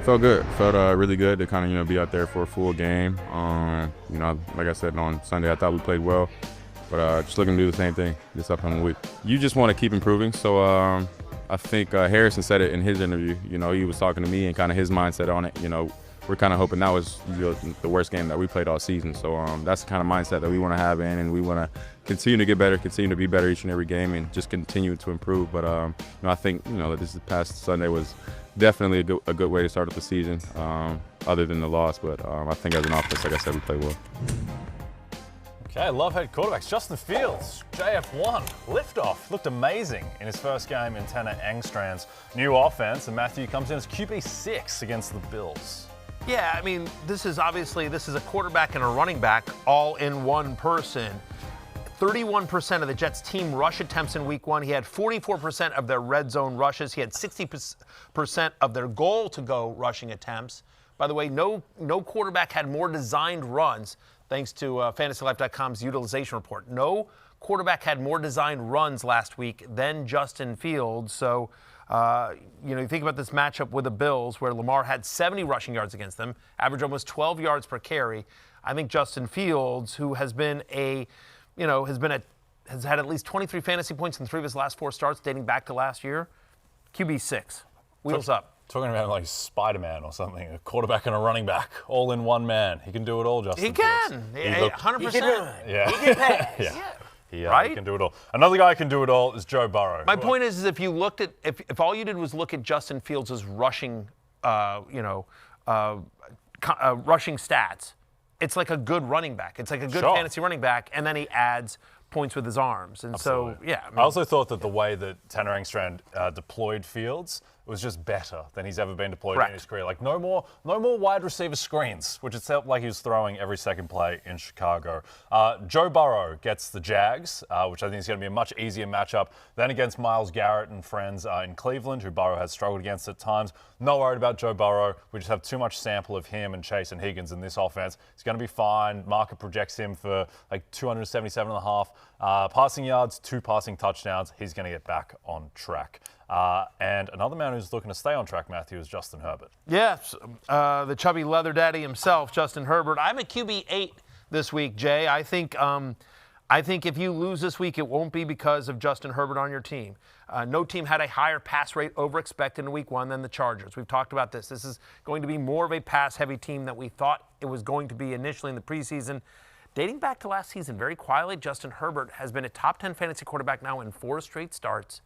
S9: Felt good. Felt really good to kind of be out there for a full game. Like I said on Sunday, I thought we played well, but just looking to do the same thing this upcoming week. You just want to keep improving. So I think Harrison said it in his interview. He was talking to me and kind of his mindset on it. We're kind of hoping that was the worst game that we played all season. So that's the kind of mindset that we want to have in, and we want to continue to get better, continue to be better each and every game, and just continue to improve. But I think this past Sunday was definitely a good way to start up the season, other than the loss. But I think as an offense, like I said, we played well.
S3: Okay, love head quarterbacks. Justin Fields, JF1, liftoff. Looked amazing in his first game in Tanner Engstrand's new offense. And Matthew comes in as QB6 against the Bills.
S2: Yeah, I mean, this is a quarterback and a running back all in one person. 31% of the Jets' team rush attempts in week 1. He had 44% of their red zone rushes. He had 60% of their goal-to-go rushing attempts. By the way, no quarterback had more designed runs, thanks to FantasyLife.com's utilization report. No quarterback had more designed runs last week than Justin Fields. So, you think about this matchup with the Bills, where Lamar had 70 rushing yards against them, average almost 12 yards per carry. I think Justin Fields, who has been has had at least 23 fantasy points in 3 of his last 4 starts dating back to last year. QB6. Wheels up.
S3: Talking about like Spider-Man or something, a quarterback and a running back, all in one man. He can do it all, Justin.
S2: He can. 100%.
S3: Yeah.
S2: He can pass.
S3: Yeah. He can do it all. Another guy who can do it all is Joe Burrow.
S2: My point is if you looked at, if all you did was look at Justin Fields' rushing, rushing stats, it's like a good running back. It's like a good fantasy running back, and then he adds points with his arms. And
S3: Absolutely.
S2: so, yeah.
S3: I also thought that the way that Tanner Engstrand deployed Fields was just better than he's ever been deployed in his career. Like no more wide receiver screens, which it felt like he was throwing every second play in Chicago. Joe Burrow gets the Jags, which I think is going to be a much easier matchup than against Myles Garrett and friends in Cleveland, who Burrow has struggled against at times. Not worried about Joe Burrow. We just have too much sample of him and Chase and Higgins in this offense. He's going to be fine. Market projects him for like 277.5 passing yards, 2 passing touchdowns. He's going to get back on track. And another man who's looking to stay on track, Matthew, is Justin Herbert.
S2: Yes, the chubby leather daddy himself, Justin Herbert. I'm a QB8 this week, Jay. I think if you lose this week, it won't be because of Justin Herbert on your team. No team had a higher pass rate over expected in week 1 than the Chargers. We've talked about this. This is going to be more of a pass-heavy team than we thought it was going to be initially in the preseason. Dating back to last season, very quietly, Justin Herbert has been a top 10 fantasy quarterback now in 4 straight starts.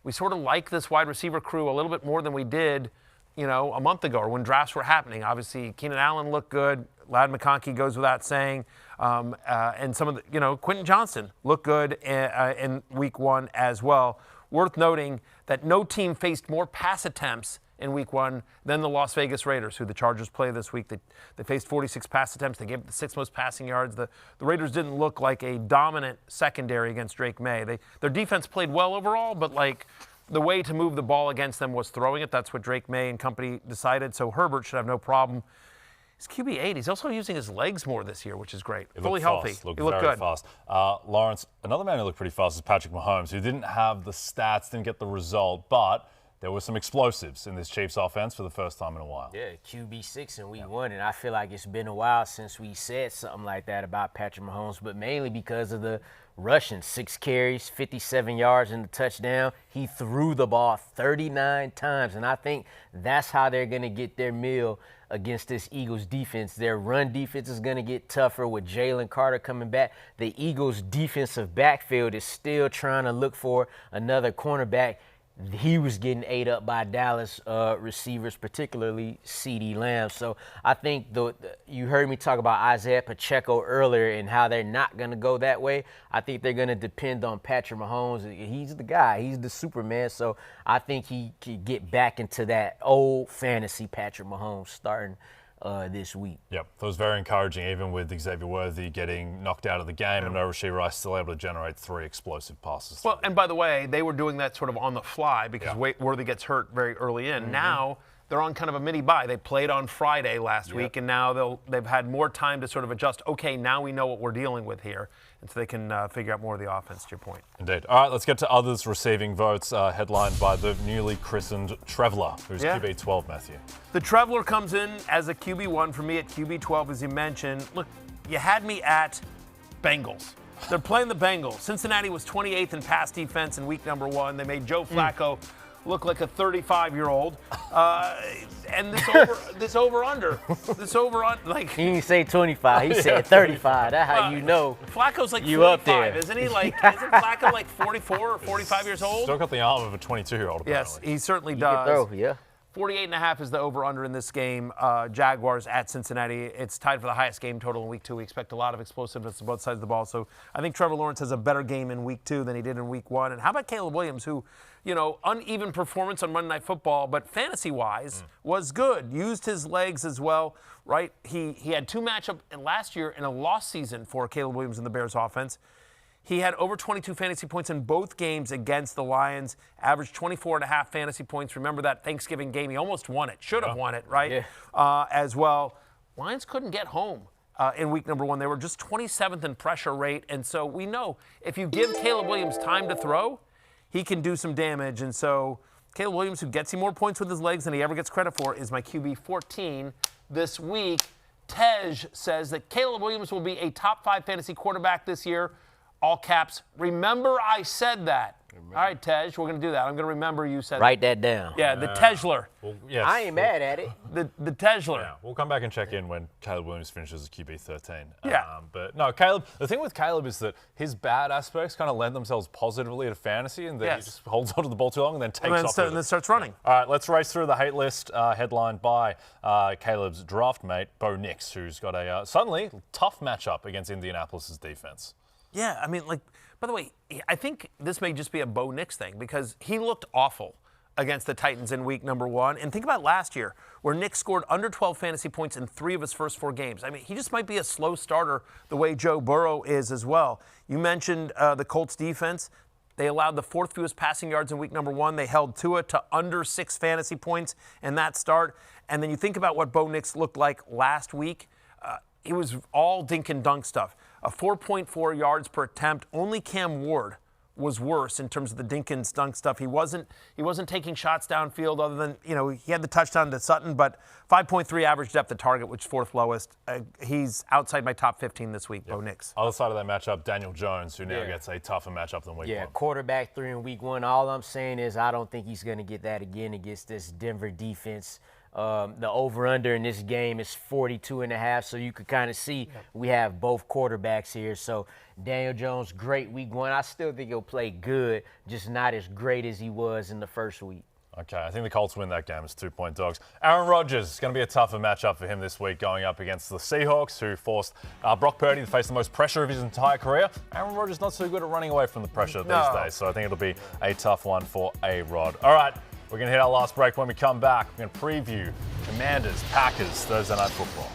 S2: We sort of like this wide receiver crew a little bit more than we did, a month ago or when drafts were happening. Obviously, Keenan Allen looked good. Ladd McConkey goes without saying. And some of the, Quentin Johnson looked good in week 1 as well. Worth noting that no team faced more pass attempts in week 1 than the Las Vegas Raiders, who the Chargers play this week. They faced 46 pass attempts. They gave the 6th most passing yards. The Raiders didn't look like a dominant secondary against Drake May. Their defense played well overall, but the way to move the ball against them was throwing it. That's what Drake May and company decided. So Herbert should have no problem. He's QB8. He's also using his legs more this year, which is great. Fully healthy.
S3: He looked very fast. Lawrence, another man who looked pretty fast is Patrick Mahomes, who didn't have the stats, didn't get the result, but there were some explosives in this Chiefs offense for the first time in a while.
S5: Yeah, QB6 in week 1, and I feel like it's been a while since we said something like that about Patrick Mahomes, but mainly because of the rushing. 6 carries, 57 yards in the touchdown. He threw the ball 39 times, and I think that's how they're going to get their meal against this Eagles defense. Their run defense is going to get tougher with Jalen Carter coming back. The Eagles defensive backfield is still trying to look for another cornerback. He was getting ate up by Dallas receivers, particularly CeeDee Lamb. So I think you heard me talk about Isiah Pacheco earlier and how they're not going to go that way. I think they're going to depend on Patrick Mahomes. He's the guy. He's the Superman. So I think he could get back into that old fantasy Patrick Mahomes starting this week.
S3: Yep, that was very encouraging, even with Xavier Worthy getting knocked out of the game and no Rashee Rice still able to generate 3 explosive passes.
S2: Well, and by the way, they were doing that sort of on the fly because Worthy gets hurt very early in. Now they're on kind of a mini bye. They played on Friday last week, and now they've had more time to sort of adjust. Okay, now we know what we're dealing with here, and so they can figure out more of the offense, to your point.
S3: Indeed. All right, let's get to others receiving votes, headlined by the newly christened Trevor, who's QB12, Matthew.
S2: The Trevor comes in as a QB1 for me at QB12, as you mentioned. Look, you had me at Bengals. They're playing the Bengals. Cincinnati was 28th in pass defense in week number 1. They made Joe Flacco look like a 35-year-old. And this over-under, like...
S5: He didn't say 25, he said 35. That's how you know.
S2: Flacco's like
S5: you
S2: 45,
S5: up there.
S2: Isn't he? Like, isn't Flacco like 44 or 45 years old?
S3: Still got the arm of a 22-year-old, apparently.
S2: Yes, he certainly does.
S5: He can throw, yeah.
S2: 48.5 is the over-under in this game. Jaguars at Cincinnati. It's tied for the highest game total in week 2. We expect a lot of explosiveness on both sides of the ball. So I think Trevor Lawrence has a better game in week 2 than he did in week 1. And how about Caleb Williams, who, uneven performance on Monday Night Football, but fantasy-wise was good. Used his legs as well, right? He had 2 matchups last year in a lost season for Caleb Williams in the Bears offense. He had over 22 fantasy points in both games against the Lions, averaged 24.5 fantasy points. Remember that Thanksgiving game? He almost won it. Should have won it, right? Yeah. As well. Lions couldn't get home in week number 1. They were just 27th in pressure rate. And so we know if you give Caleb Williams time to throw, he can do some damage. And so Caleb Williams, who gets you more points with his legs than he ever gets credit for, is my QB 14 this week. Tej says that Caleb Williams will be a top 5 fantasy quarterback this year. All caps. Remember I said that. All right, Tej, we're going to do that. I'm going to remember you said
S5: Write that down.
S2: Yeah, the Tejler.
S3: Well, yes.
S5: I ain't mad at it.
S2: The Tejler.
S3: Yeah, we'll come back and check in when Caleb Williams finishes as QB 13.
S2: Yeah.
S3: But no, Caleb, the thing with Caleb is that his bad aspects kind of lend themselves positively to fantasy, and that he just holds onto the ball too long and then takes off.
S2: And then starts running.
S3: All right, let's race through the hate list headlined by Caleb's draft mate, Bo Nix, who's got a suddenly tough matchup against Indianapolis' defense.
S2: Yeah, I mean, by the way, I think this may just be a Bo Nix thing because he looked awful against the Titans in week number 1. And think about last year, where Nick scored under 12 fantasy points in 3 of his first 4 games. I mean, he just might be a slow starter the way Joe Burrow is as well. You mentioned the Colts defense. They allowed the 4th fewest passing yards in week number 1. They held Tua to under 6 fantasy points in that start. And then you think about what Bo Nix looked like last week. It was all dink and dunk stuff. 4.4 yards per attempt. Only Cam Ward was worse in terms of the dink and dunk stuff. He wasn't taking shots downfield other than, he had the touchdown to Sutton, but 5.3 average depth of target, which is 4th lowest. He's outside my top 15 this week, Bo Nix.
S3: Other side of that matchup, Daniel Jones, who now gets a tougher matchup than week 1.
S5: Yeah, quarterback 3 in week 1. All I'm saying is I don't think he's going to get that again against this Denver defense. The over-under in this game is 42.5, so you could kind of see we have both quarterbacks here. So Daniel Jones, great week 1. I still think he'll play good, just not as great as he was in the first week.
S3: Okay, I think the Colts win that game as 2-point dogs. Aaron Rodgers is going to be a tougher matchup for him this week going up against the Seahawks, who forced Brock Purdy to face the most pressure of his entire career. Aaron Rodgers not so good at running away from the pressure these days, so I think it'll be a tough one for A-Rod. All right. We're going to hit our last break. When we come back, we're going to preview Commanders, Packers, Thursday Night Football.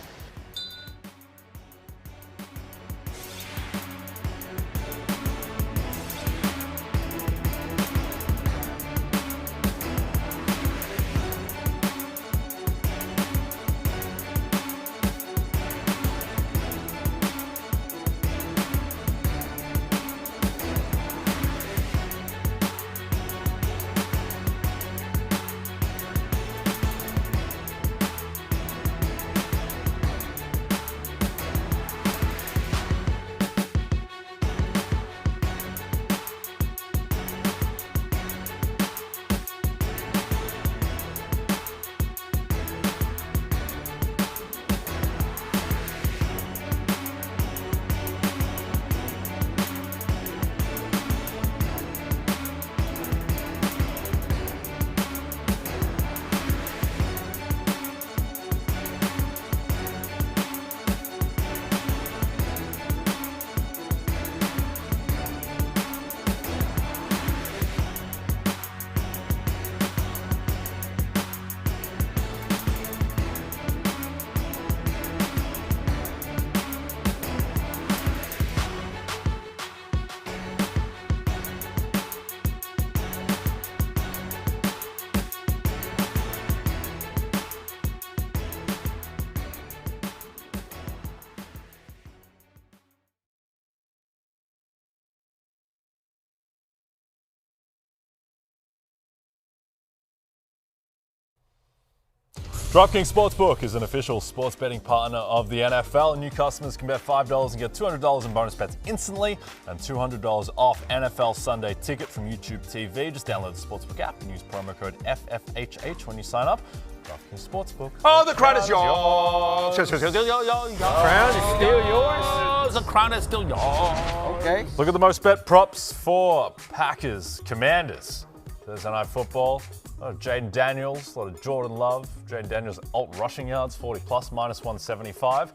S3: DraftKings Sportsbook is an official sports betting partner of the NFL. New customers can bet $5 and get $200 in bonus bets instantly and $200 off NFL Sunday Ticket from YouTube TV. Just download the Sportsbook app and use promo code FFHH when you sign up. DraftKings Sportsbook.
S2: Oh, the crown is yours. The crown is still yours. The crown is still yours.
S5: Okay.
S3: Look at the most bet props for Packers, Commanders. Thursday Night Football. A lot of Jaden Daniels, a lot of Jordan Love. Jaden Daniels alt rushing yards, 40 plus, minus 175.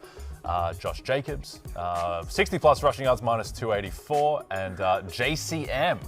S3: Josh Jacobs, 60 plus rushing yards, minus 284. And JCM,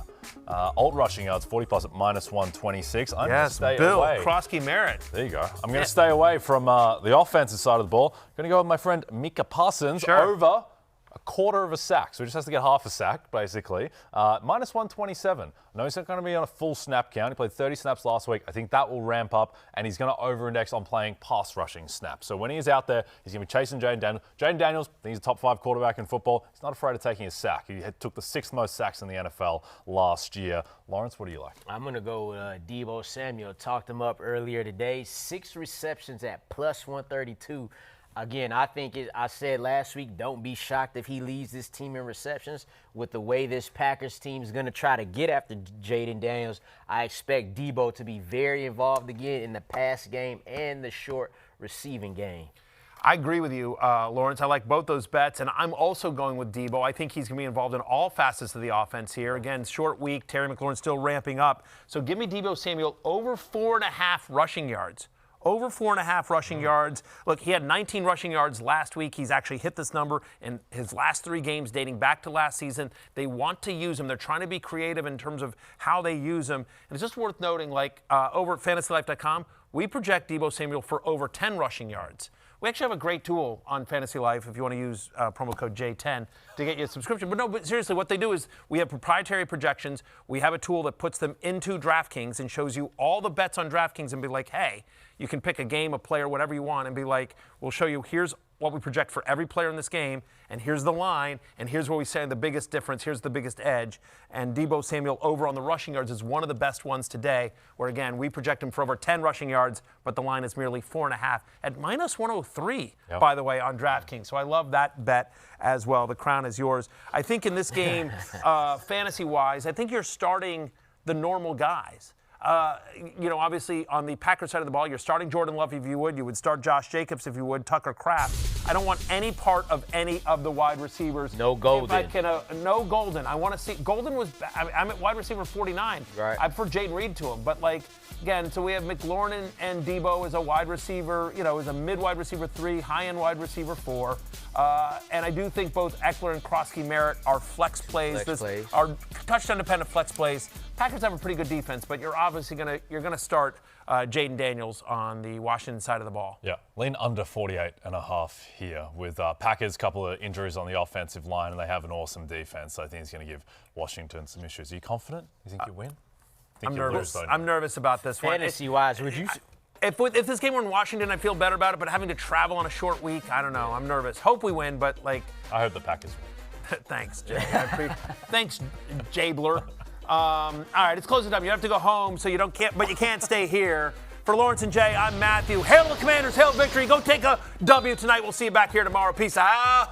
S3: alt rushing yards, 40 plus at minus 126. I'm going to stay
S2: Bill
S3: away.
S2: Krosky Merritt.
S3: There you go. I'm going to stay away from the offensive side of the ball. I'm going to go with my friend Micah Parsons over a quarter of a sack. So he just has to get half a sack, basically. Minus 127. I know he's not going to be on a full snap count. He played 30 snaps last week. I think that will ramp up, and he's going to over-index on playing pass rushing snaps. So when he is out there, he's going to be chasing Jaden Daniels. Jaden Daniels, I think he's a top 5 quarterback in football. He's not afraid of taking a sack. He took the 6th most sacks in the NFL last year. Lawrence, what do you like?
S5: I'm going to go with Deebo Samuel. Talked him up earlier today. 6 receptions at plus 132. Again, I think I said last week, don't be shocked if he leads this team in receptions. With the way this Packers team is going to try to get after Jaden Daniels, I expect Deebo to be very involved again in the pass game and the short receiving game.
S2: I agree with you, Lawrence. I like both those bets, and I'm also going with Deebo. I think he's going to be involved in all facets of the offense here. Again, short week, Terry McLaurin still ramping up. So give me Deebo Samuel over 4.5 rushing yards. Over 4.5 rushing yards. Look, he had 19 rushing yards last week. He's actually hit this number in his last 3 games dating back to last season. They want to use him. They're trying to be creative in terms of how they use him. And it's just worth noting, like over at fantasylife.com, we project Deebo Samuel for over 10 rushing yards. We actually have a great tool on Fantasy Life if you want to use promo code J10 to get you a subscription. But seriously, what they do is we have proprietary projections. We have a tool that puts them into DraftKings and shows you all the bets on DraftKings and be like, hey, you can pick a game, a player, whatever you want, and be like, we'll show you here's what we project for every player in this game, and here's the line, and here's where we say the biggest difference, here's the biggest edge. And Deebo Samuel over on the rushing yards is one of the best ones today, where again, we project him for over 10 rushing yards, but the line is merely 4.5 at minus 103, by the way, on DraftKings. So I love that bet as well. The crown is yours. I think in this game, fantasy-wise, I think you're starting the normal guys. Obviously on the Packers side of the ball, you're starting Jordan Love if you would. You would start Josh Jacobs if you would. Tucker Kraft. I don't want any part of any of the wide receivers.
S5: No Golden.
S2: If I can, no Golden. I want to see. Golden was. I'm at wide receiver 49.
S5: Right.
S2: I prefer Jaden Reed to him, but again, so we have McLaurin and Deebo as a wide receiver. As a mid wide receiver 3, high end wide receiver 4. And I do think both Eckler and Kroski merit our flex plays. Our touchdown dependent flex plays. Packers have a pretty good defense, but you're obviously gonna start Jaden Daniels on the Washington side of the ball.
S3: Yeah, lean under 48.5 here with Packers, couple of injuries on the offensive line, and they have an awesome defense. So I think it's going to give Washington some issues. Are you confident? You think you win?
S2: I'm nervous. I'm nervous about this one.
S5: Fantasy-wise, would you?
S2: If this game were in Washington, I'd feel better about it. But having to travel on a short week, I don't know. I'm nervous. Hope we win, but
S3: I hope the Packers win.
S2: Thanks, Jay. Thanks, Jabler. All right, it's closing time. You have to go home, so you can't stay here. For Lawrence and Jay, I'm Matthew. Hail the Commanders, hail victory. Go take a W tonight. We'll see you back here tomorrow. Peace out.